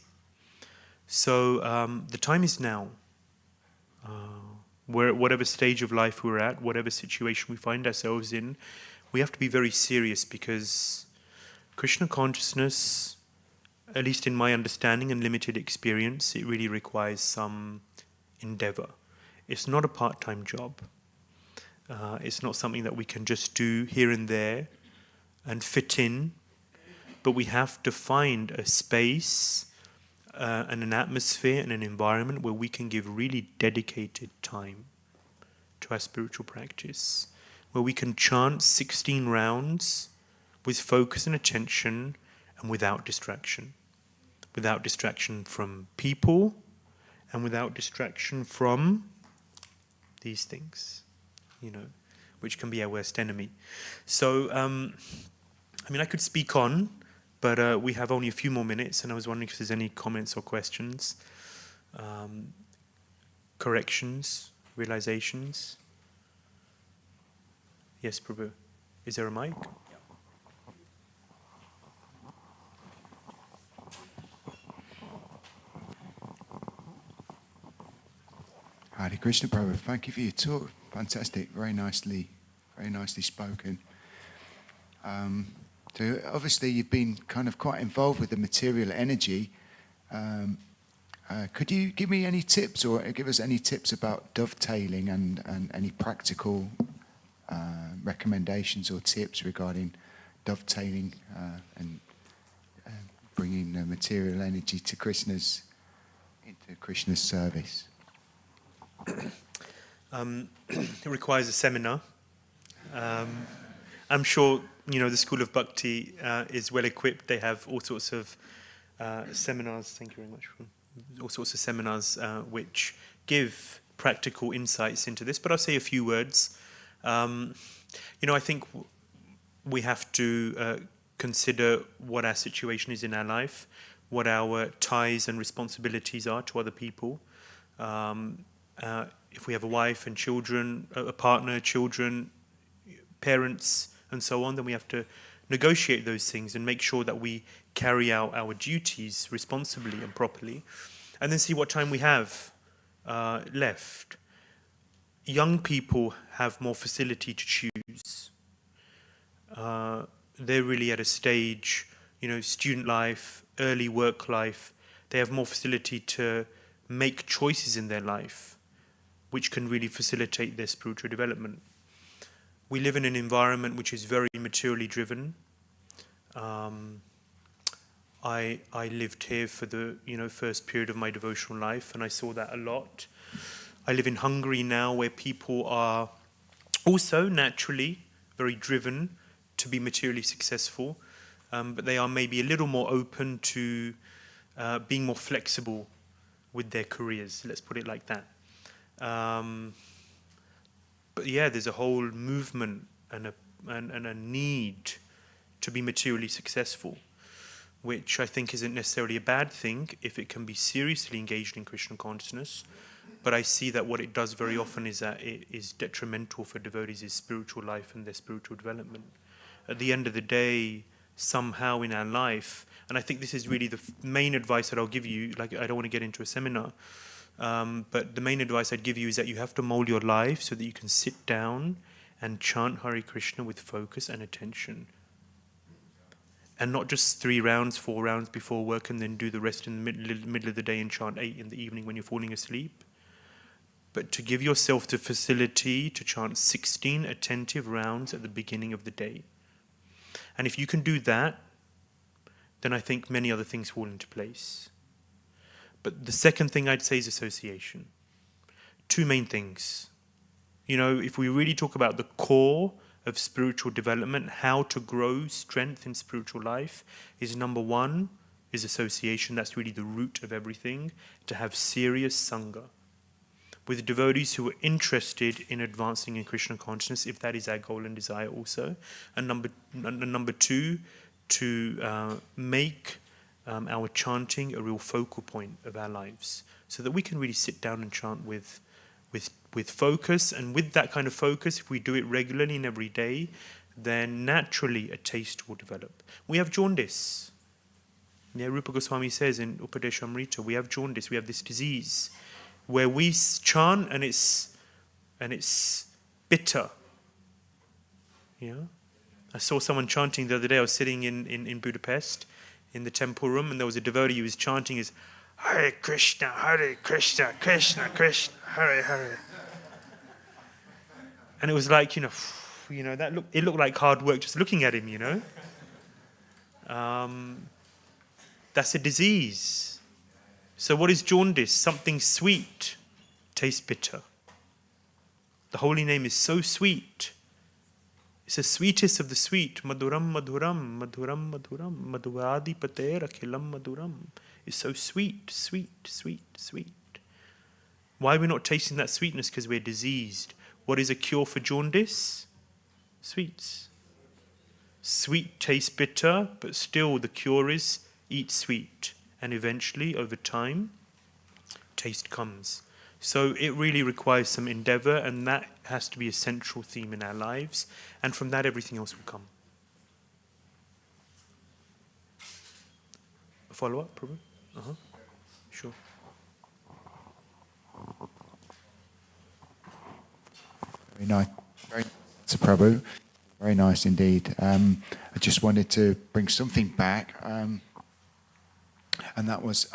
So the time is now. Whatever stage of life we're at, whatever situation we find ourselves in, we have to be very serious, because Krishna consciousness, at least in my understanding and limited experience, it really requires some endeavor. It's not a part-time job. It's not something that we can just do here and there and fit in, but we have to find a space and an atmosphere and an environment where we can give really dedicated time to our spiritual practice, where we can chant 16 rounds with focus and attention and without distraction from people and without distraction from these things, which can be our worst enemy. So, I could speak on, but we have only a few more minutes, and I was wondering if there's any comments or questions, corrections, realizations. Yes, Prabhu. Is there a mic? Hare Krishna, Prabhu. Thank you for your talk. Fantastic. Very nicely spoken. So obviously you've been kind of quite involved with the material energy. Could you give me any tips, or give us any tips about dovetailing and any practical recommendations or tips regarding dovetailing and bringing material energy to Krishna's service? It requires a seminar. I'm sure the School of Bhakti is well equipped. They have all sorts of seminars. Thank you very much. All sorts of seminars which give practical insights into this. But I'll say a few words. I think we have to consider what our situation is in our life, what our ties and responsibilities are to other people. If we have a wife and children, a partner, children, parents, and so on, then we have to negotiate those things and make sure that we carry out our duties responsibly and properly, and then see what time we have left. Young people have more facility to choose. They're really at a stage, student life, early work life, they have more facility to make choices in their life, which can really facilitate their spiritual development. We live in an environment which is very materially driven. I lived here for the first period of my devotional life, and I saw that a lot. I live in Hungary now, where people are also naturally very driven to be materially successful, but they are maybe a little more open to being more flexible with their careers. Let's put it like that. But yeah, there's a whole movement and a need to be materially successful, which I think isn't necessarily a bad thing if it can be seriously engaged in Krishna consciousness. But I see that what it does very often is that it is detrimental for devotees' spiritual life and their spiritual development. At the end of the day, somehow in our life, and I think this is really the main advice that I'll give you, like I don't want to get into a seminar, but the main advice I'd give you is that you have to mold your life so that you can sit down and chant Hare Krishna with focus and attention. And not just 3 rounds, 4 rounds before work and then do the rest in the middle of the day and chant 8 in the evening when you're falling asleep. But to give yourself the facility to chant 16 attentive rounds at the beginning of the day. And if you can do that, then I think many other things fall into place. But the second thing I'd say is association. 2 main things. If we really talk about the core of spiritual development, how to grow strength in spiritual life, is number 1 is association. That's really the root of everything. To have serious sangha with devotees who are interested in advancing in Krishna consciousness, if that is our goal and desire also. And number 2, to make our chanting a real focal point of our lives, so that we can really sit down and chant with focus. And with that kind of focus, if we do it regularly and every day, then naturally a taste will develop. We have jaundice. Yeah, Rupa Goswami says in Upadeshamrita, we have jaundice, we have this disease, where we chant and it's bitter. Yeah, I saw someone chanting the other day. I was sitting in Budapest in the temple room, and there was a devotee who was chanting his Hare Krishna, Krishna Krishna, Hare Hare. And it was like, it looked like hard work just looking at him, That's a disease. So what is jaundice? Something sweet tastes bitter. The holy name is so sweet. It's the sweetest of the sweet. Madhuram, madhuram, madhuram, madhuram, madhuradi pater akhilam madhuram. It's so sweet, sweet, sweet, sweet. Why are we not tasting that sweetness? Because we're diseased. What is a cure for jaundice? Sweets. Sweet tastes bitter, but still the cure is eat sweet. And eventually, over time, taste comes. So it really requires some endeavor, and that has to be a central theme in our lives. And from that, everything else will come. A follow-up, Prabhu? Sure. Very nice. Very nice, Prabhu. Very nice indeed. I just wanted to bring something back. And that was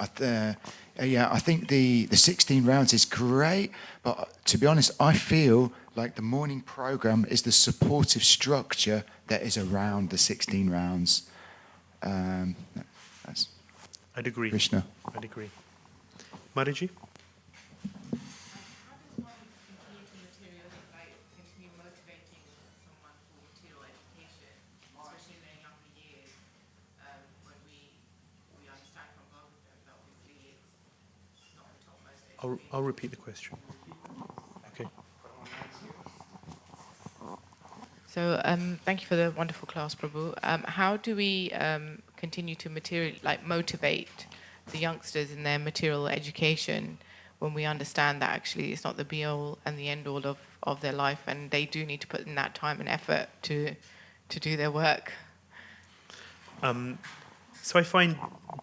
Yeah, I think the 16 rounds is great, but to be honest, I feel like the morning program is the supportive structure that is around the 16 rounds. That's I'd agree. Krishna. I'd agree. Maraji? I'll repeat the question. Okay. So thank you for the wonderful class, Prabhu. How do we continue to motivate the youngsters in their material education when we understand that actually it's not the be-all and the end-all of their life, and they do need to put in that time and effort to do their work? So I find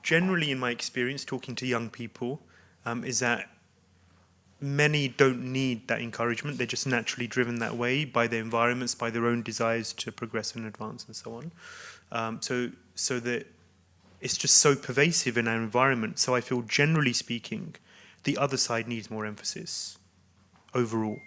generally in my experience talking to young people is that many don't need that encouragement. They're just naturally driven that way by their environments, by their own desires to progress and advance and so on. So that it's just so pervasive in our environment. So I feel generally speaking, the other side needs more emphasis overall.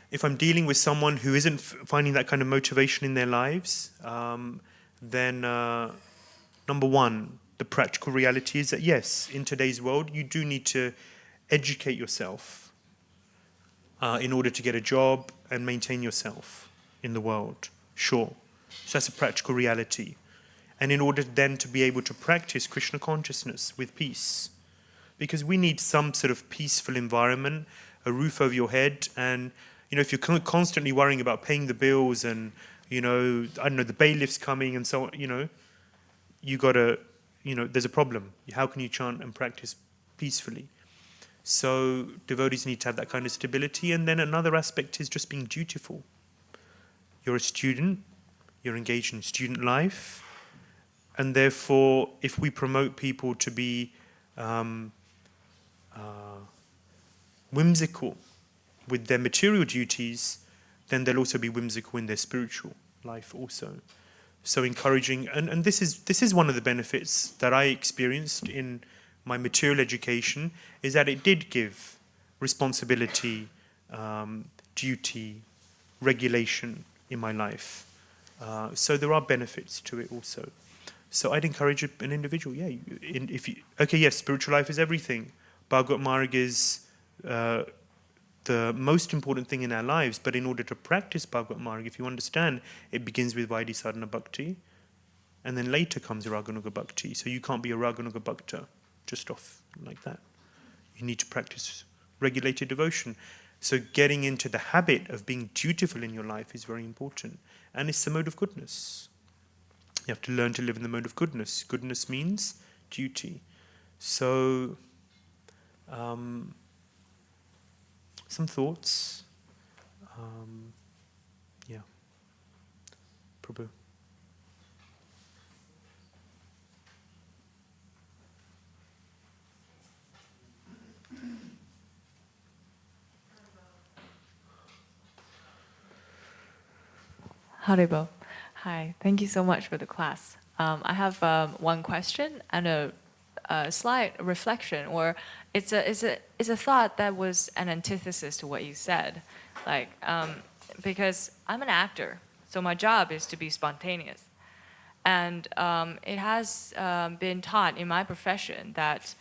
If I'm dealing with someone who isn't finding that kind of motivation in their lives, then number one, the practical reality is that yes, in today's world, you do need to educate yourself in order to get a job and maintain yourself in the world. Sure. So that's a practical reality. And in order then to be able to practice Krishna consciousness with peace, because we need some sort of peaceful environment, a roof over your head, and if you're constantly worrying about paying the bills and the bailiff's coming and so on, you gotta, there's a problem. How can you chant and practice peacefully? So devotees need to have that kind of stability. And then another aspect is just being dutiful. You're a student, you're engaged in student life, and therefore if we promote people to be whimsical with their material duties, then they'll also be whimsical in their spiritual life also. So encouraging, and this is one of the benefits that I experienced in my material education, is that it did give responsibility, duty, regulation in my life. So there are benefits to it also. So I'd encourage an individual, yes, spiritual life is everything. Bhagavad Marg is the most important thing in our lives, but in order to practice Bhagavad Marg, if you understand, it begins with Vaidhi Sadhana Bhakti, and then later comes Raganuga Bhakti. So you can't be a Raganuga Bhakta just off like that. You need to practice regulated devotion. So getting into the habit of being dutiful in your life is very important. And it's the mode of goodness. You have to learn to live in the mode of goodness. Goodness means duty. So, some thoughts. Prabhu. Haribo. Hi, thank you so much for the class. I have one question and a slight reflection, or it's a thought that was an antithesis to what you said. Because I'm an actor, so my job is to be spontaneous. And it has been taught in my profession that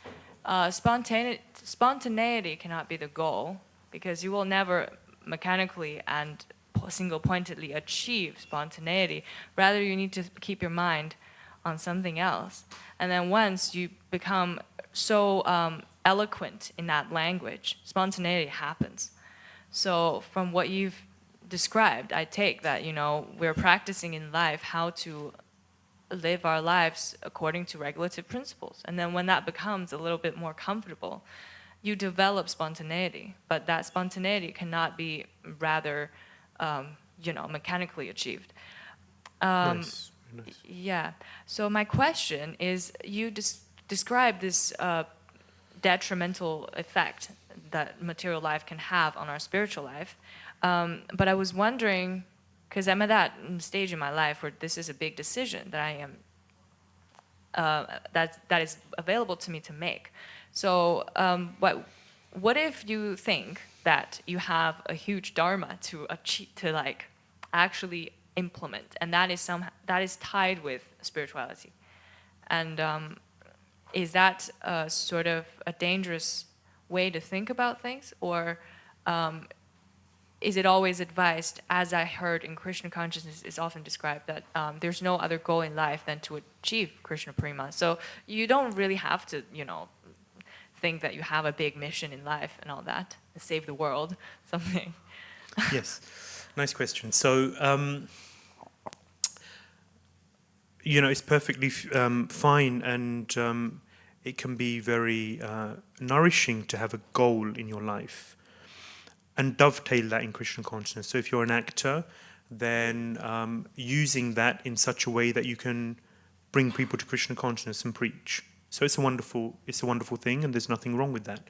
spontaneity cannot be the goal, because you will never mechanically and single-pointedly achieve spontaneity. Rather, you need to keep your mind on something else. And then once you become so eloquent in that language, spontaneity happens. So from what you've described, I take that, we're practicing in life how to live our lives according to regulative principles. And then when that becomes a little bit more comfortable, you develop spontaneity. But that spontaneity cannot be rather mechanically achieved. Nice. Yeah. So my question is, you describe this detrimental effect that material life can have on our spiritual life. But I was wondering, because I'm at that stage in my life where this is a big decision that I am that is available to me to make. So, what if you think that you have a huge dharma to achieve, to like actually implement, and that is tied with spirituality, and is that sort of a dangerous way to think about things, or is it always advised, as I heard in Krishna consciousness is often described, that there's no other goal in life than to achieve Krishna Prema? So you don't really have to, think that you have a big mission in life and all that, save the world, something. Yes, nice question. So, it's perfectly fine, and it can be very nourishing to have a goal in your life and dovetail that in Krishna consciousness. So if you're an actor, then using that in such a way that you can bring people to Krishna consciousness and preach. So it's a wonderful thing, and there's nothing wrong with that.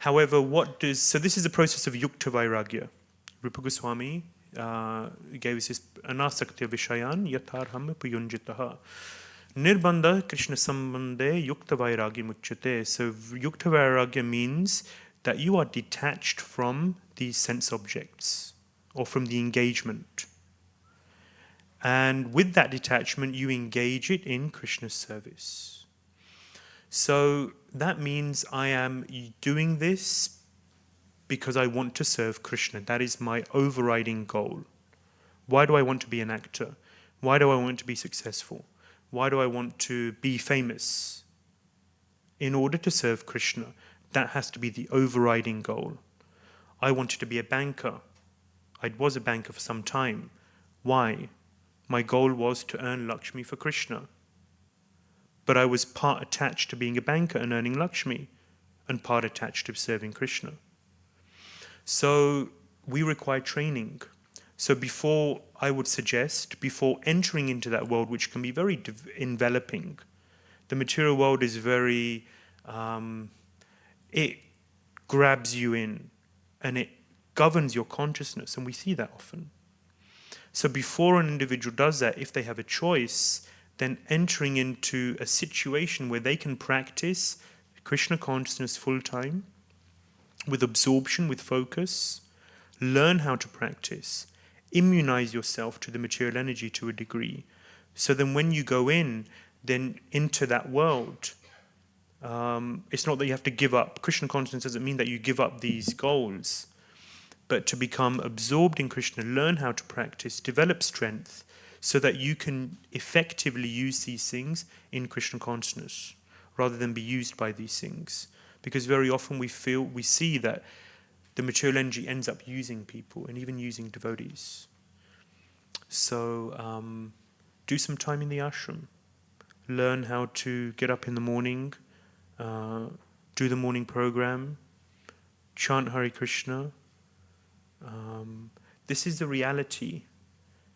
However, so this is the process of yukta vairagya. Rupa Goswami gave us this anasakti vishayan yatarham puyunjitaha. Nirbandha Krishna sambandhe yukta vairagya muchyate. So yukta vairagya means that you are detached from these sense objects or from the engagement. And with that detachment, you engage it in Krishna's service. So that means I am doing this because I want to serve Krishna. That is my overriding goal. Why do I want to be an actor? Why do I want to be successful? Why do I want to be famous? In order to serve Krishna. That has to be the overriding goal. I wanted to be a banker. I was a banker for some time. Why? My goal was to earn Lakshmi for Krishna. But I was part attached to being a banker and earning Lakshmi, and part attached to serving Krishna. So we require training. So I would suggest, before entering into that world, which can be very enveloping, the material world is very, it grabs you in, and it governs your consciousness, and we see that often. So before an individual does that, if they have a choice, then entering into a situation where they can practice Krishna consciousness full time, with absorption, with focus, learn how to practice, immunize yourself to the material energy to a degree. So then when you go then into that world, it's not that you have to give up. Krishna consciousness doesn't mean that you give up these goals, but to become absorbed in Krishna, learn how to practice, develop strength, so that you can effectively use these things in Krishna consciousness, rather than be used by these things. Because very often we see that the material energy ends up using people, and even using devotees. So do some time in the ashram. Learn how to get up in the morning, do the morning program, chant Hare Krishna. This is the reality.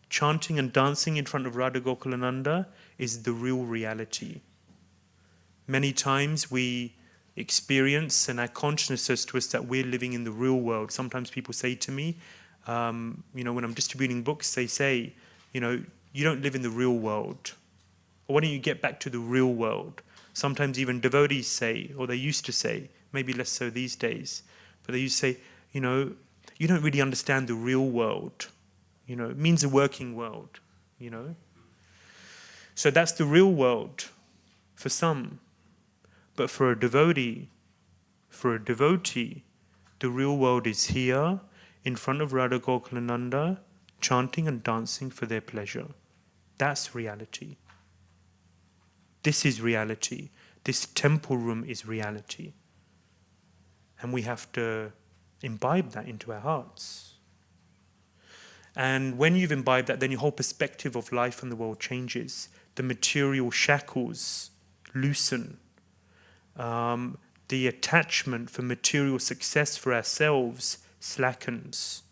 Chanting and dancing in front of Radha Gokulananda is the real reality. Many times we experience, and our consciousness says to us, that we're living in the real world. Sometimes people say to me, when I'm distributing books, they say, you don't live in the real world. Or why don't you get back to the real world? Sometimes even devotees say, or they used to say, maybe less so these days, but they used to say, you don't really understand the real world. It means the working world, So that's the real world for some. But for a devotee, the real world is here, in front of Radha Gokulananda, chanting and dancing for their pleasure. That's reality. This is reality. This temple room is reality. And we have to imbibe that into our hearts. And when you've imbibed that, then your whole perspective of life and the world changes. The material shackles loosen. The attachment for material success for ourselves slackens.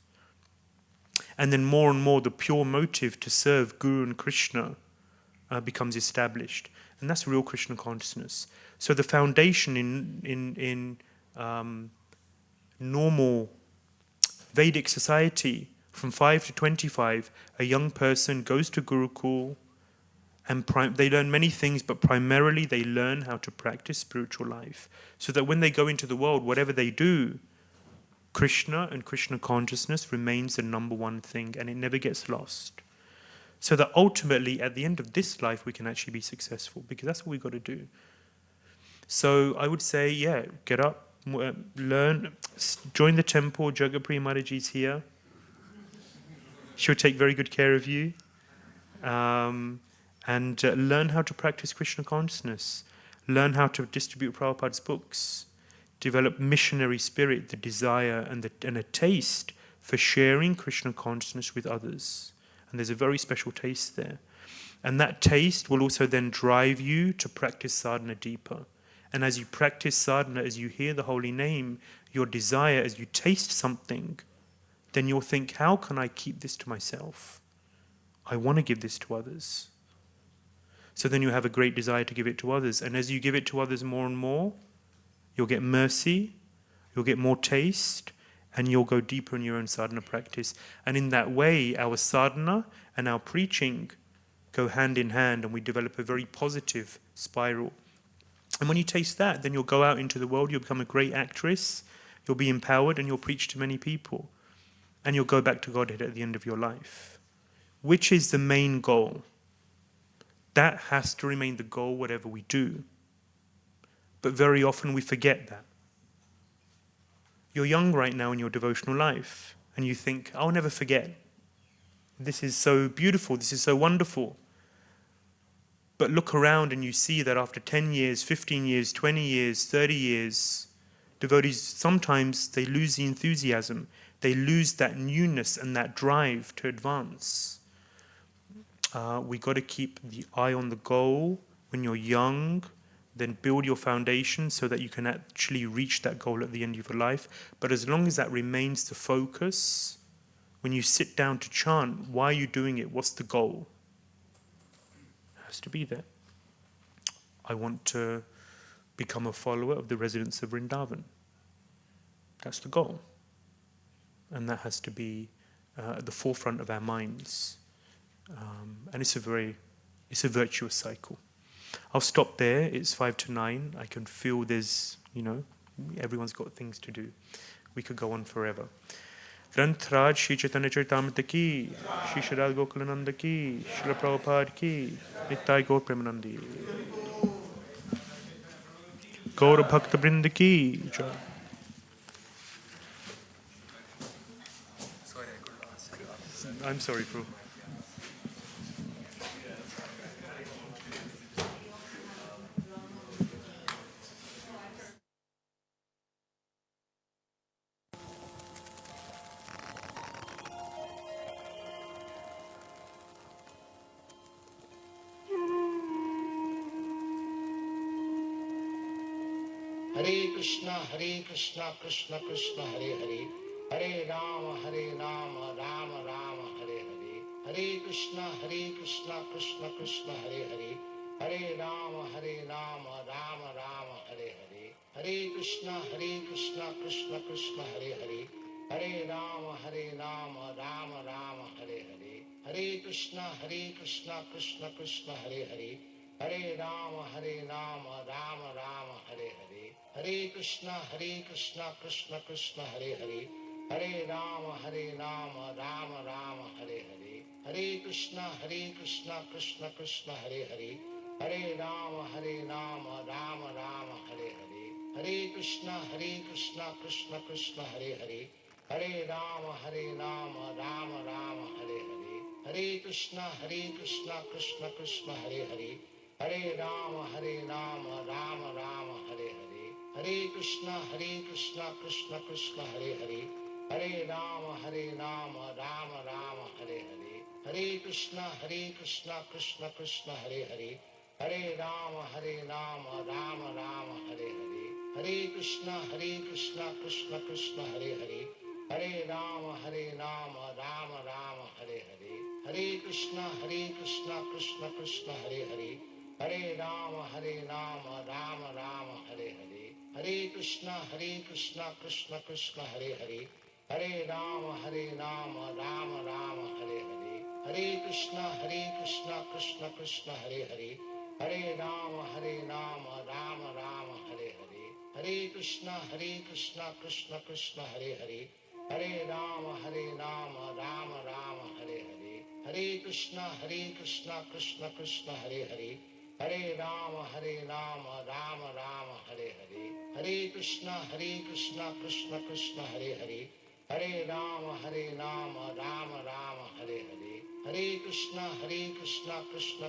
And then more and more the pure motive to serve Guru and Krishna becomes established. And that's real Krishna consciousness. So the foundation in normal Vedic society, from 5 to 25, a young person goes to Gurukul, And they learn many things, but primarily they learn how to practice spiritual life, so that when they go into the world, whatever they do, Krishna and Krishna consciousness remains the number one thing, and it never gets lost. So that ultimately, at the end of this life, we can actually be successful, because that's what we've got to do. So I would say, yeah, get up, learn, join the temple. Jagapriya Mataji is here. She'll take very good care of you. And learn how to practice Krishna consciousness. Learn how to distribute Prabhupada's books. Develop missionary spirit, the desire and a taste for sharing Krishna consciousness with others. And there's a very special taste there. And that taste will also then drive you to practice sadhana deeper. And as you practice sadhana, as you hear the holy name, your desire, as you taste something, then you'll think, how can I keep this to myself? I want to give this to others. So then you have a great desire to give it to others. And as you give it to others more and more, you'll get mercy, you'll get more taste, and you'll go deeper in your own sadhana practice. And in that way, our sadhana and our preaching go hand in hand, and we develop a very positive spiral. And when you taste that, then you'll go out into the world, you'll become a great actress, you'll be empowered, and you'll preach to many people. And you'll go back to Godhead at the end of your life. Which is the main goal? That has to remain the goal, whatever we do. But very often we forget that. You're young right now in your devotional life, and you think, I'll never forget. This is so beautiful, this is so wonderful. But look around and you see that after 10 years, 15 years, 20 years, 30 years, devotees, sometimes they lose the enthusiasm. They lose that newness and that drive to advance. We got to keep the eye on the goal when you're young, then build your foundation so that you can actually reach that goal at the end of your life. But as long as that remains the focus, when you sit down to chant, why are you doing it? What's the goal? It has to be there. I want to become a follower of the residents of Vrindavan. That's the goal. And that has to be at the forefront of our minds. And it's a virtuous cycle. I'll stop there. It's 5 to 9. I can feel there's, everyone's got things to do. We could go on forever. Granth Shri Chaitanya Charitamrita ki, Shri Sharad Gokulananda ki, Shri Prabhupada ki, Nittai Gaur Premanandi. Gaura Bhakta Vrinda ki. I'm sorry, Prabhu. Hare Krishna, Krishna Krishna, Hare Hare, Hare Rama, Rama Rama, Hare Hare. Hare Krishna, Krishna Krishna, Hare Hare, Hare Rama, Rama Rama, Hare Hare. Hare Krishna, Krishna Krishna, Hare Hare, Hare Rama, Rama Rama, Hare Hare. Hare Krishna, Krishna Krishna, Hare Hare, Hare Rama, Rama Rama, Hare Hare. Hare Krishna, Krishna Krishna, Hare Hare, Hare Rama, Rama Rama, Hare Hare. Hare Krishna, Krishna Krishna, Hare Hare, Hare Rama, Rama Rama, Hare Hare. Hare Krishna, Krishna Krishna, Hare Hare, Hare Rama, Rama Rama, Hare Hare. Hare Krishna, Krishna Krishna, Hare Hare, Hare Rama, Rama Rama, Hare Hare. Hare Krishna, Krishna Krishna, Hare Hare, Hare Rama, Rama Rama, Hare Hare. Hare Krishna, Krishna Krishna, Hare Hare, Hare Rama, Rama Rama, Hare Hare. Hare Krishna, Krishna Krishna, Hare Hare, Hare Rama, Rama Rama, Hare Hare. Hare Krishna, Krishna Krishna, Hare Hare, Hare Rama, Rama Rama, Hare Hare. Hare Krishna, Krishna Krishna, Hare Hare, Hare Rama, Rama Rama, Hare Hare. Hare Hare Krishna Krishna Krishna Hare Hare, Hare Rama Rama Rama Hare Hare, Hare Krishna Krishna Krishna Hare Hare, Hare Rama Rama Rama Hare Hare, Hare Krishna Krishna Krishna Hare Hare, Hare Rama Rama Rama Hare Hare, Hare Krishna Krishna Krishna Hare Hare, Hare Rama Rama Rama Hare Hare, Hare Krishna Krishna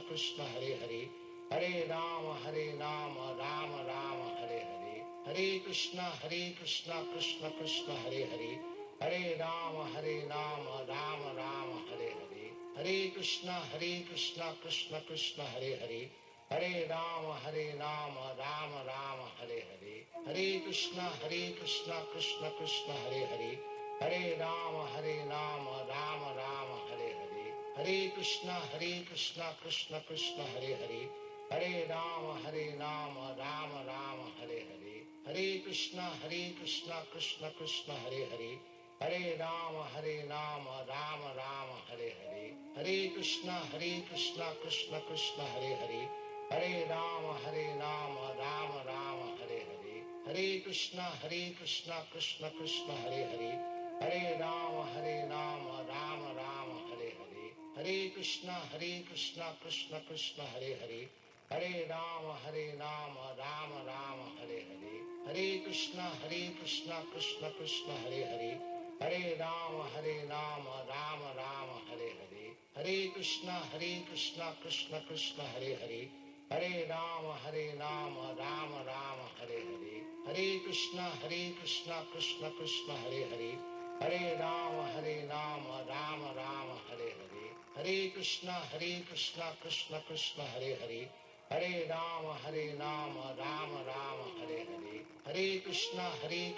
Krishna Hare Hare, Hare Rama Rama Rama Hare Hare, Hare Krishna Krishna Krishna Hare Hare, Hare Rama Rama Rama Hare Hare, Hare Krishna Krishna Krishna Hare Hare, Hare Rama Rama Rama Hare Hare, Hare Krishna Krishna Krishna Hare Hare, Hare Rama Rama Rama Hare Hare, Hare Krishna Krishna Krishna Hare Hare, Hare Rama Rama Rama Hare Hare, Hare Krishna Krishna Krishna Hare Hare, Hare Rama Rama Rama Hare Hare, Hare Krishna Krishna Krishna Hare Hare, Hare Rama Rama Rama Hare Hare, Hare Krishna Krishna Krishna Hare Hare, Hare Rama Rama Rama Hare Hare, Hare Krishna Krishna Krishna Hare Hare, Hare Rama Rama Rama Hare Hare, Hare Krishna Krishna Krishna Hare Hare, Hare Rama Rama Rama Hare Hare, Hare Krishna Krishna Krishna Hare Hare, Hare Rama Rama Rama Hare Hare, Hare Krishna Krishna Krishna Hare Hare, Hare Rama Rama Rama Hare Hare, Hare Krishna Krishna Krishna Hare Hare, Hare Rama Rama Rama Hare Hare, Hare Krishna Krishna Krishna Hare Hare, Hare Rama Rama Rama Hare Hare, Hare Krishna Krishna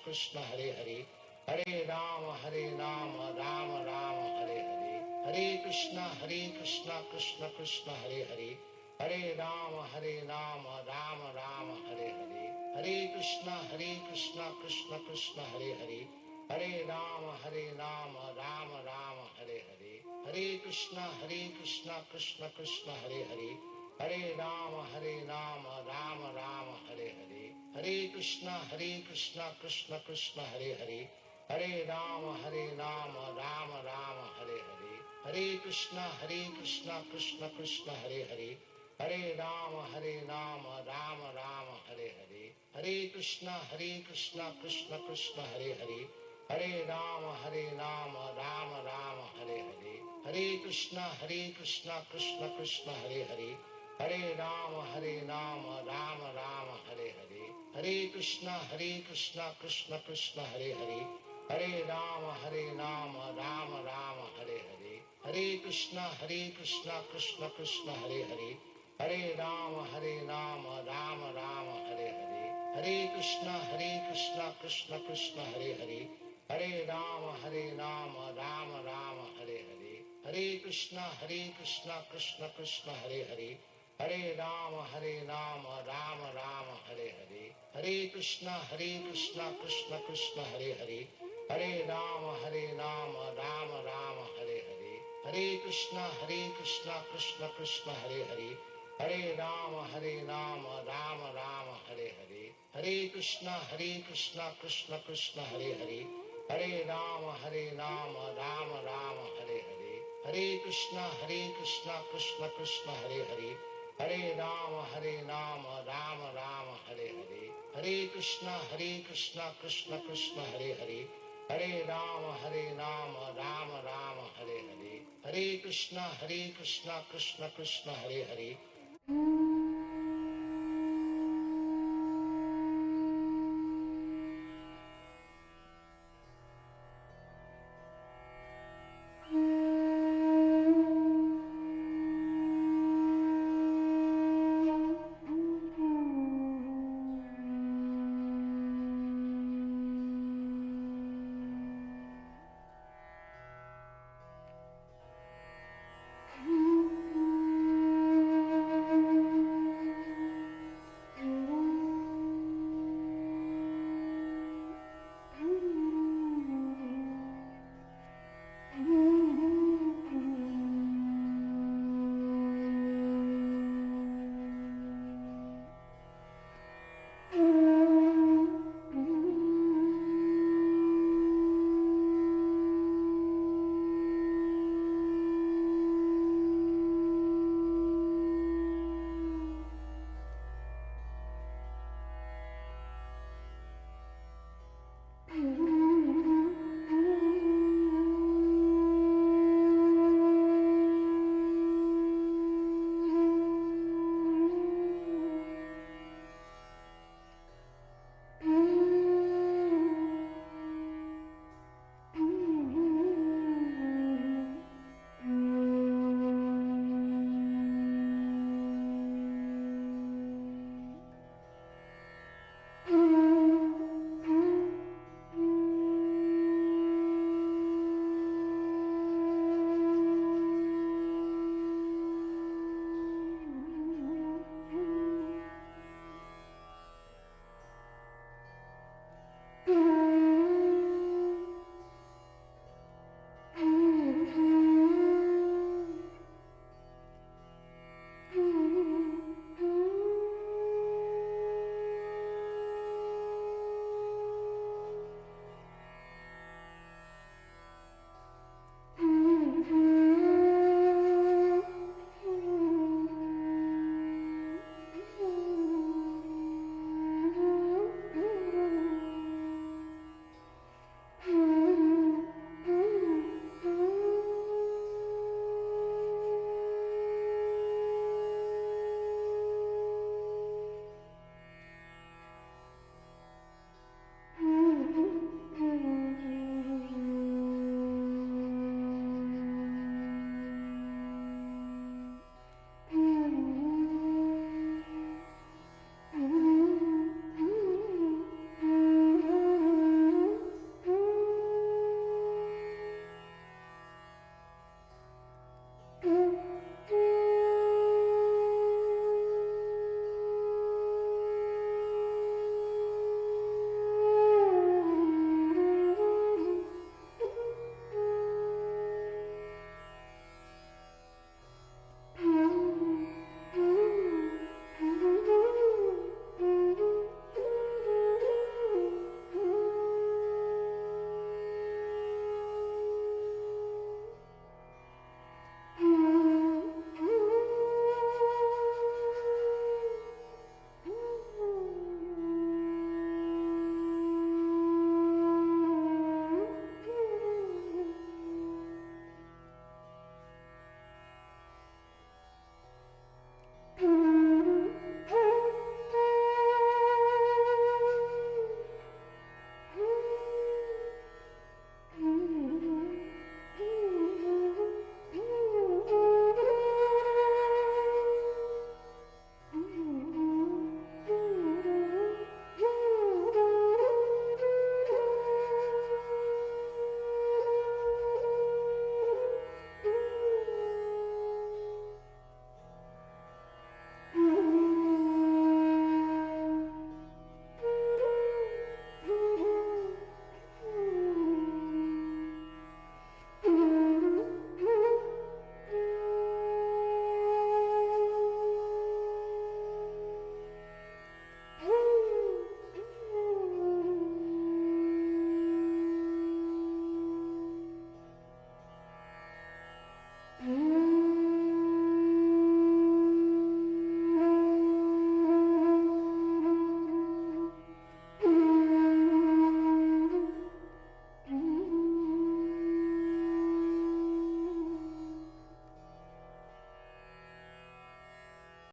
Krishna Hare Hare, Hare Rama Rama Rama Hare Hare, Hare Krishna Krishna Krishna Hare Hare, Hare Rama Rama Rama Hare Hare, Hare Krishna Krishna Krishna Hare Hare, Hare Rama Rama Rama Hare Hare, Hare Krishna Krishna Krishna Hare Hare, Hare Rama Rama Rama Hare Hare, Hare Krishna Krishna Krishna Hare Hare, Hare Rama Rama Rama Hare Hare, Hare Krishna Krishna Krishna Hare Hare, Hare Rama Rama Rama Hare Hare, Hare Krishna Krishna Krishna Hare Hare, Hare Rama Rama Rama Hare Hare, Hare Krishna Krishna Krishna Hare Hare, Hare Rama Rama Rama Hare Hare, Hare Krishna Krishna Krishna Hare Hare, Hare Rama Rama Rama Hare Hare, Hare Krishna Krishna Krishna Hare Hare, Hare Rama Rama Rama Hare Hare, Hare Krishna Krishna Krishna Hare Hare, Hare Rama Rama Rama Hare Hare, Hare Krishna Krishna Krishna Hare Hare, Hare Rama Rama Rama Hare Hare, Hare Krishna Krishna Krishna Hare Hare, Hare Rama Rama Rama Hare Hare, Hare Krishna Krishna Krishna Hare Hare, Hare Rama Rama Rama Hare Hare, Hare Krishna Krishna Krishna Hare Hare, Hare Rama Rama Rama Hare Hare, Hare Krishna Krishna Krishna Hare Hare, Hare Rama Rama Rama Hare Hare, Hare Krishna Krishna Krishna Hare Hare, Hare Rama Rama Rama Hare Hare, Hare Krishna Krishna Krishna Hare Hare.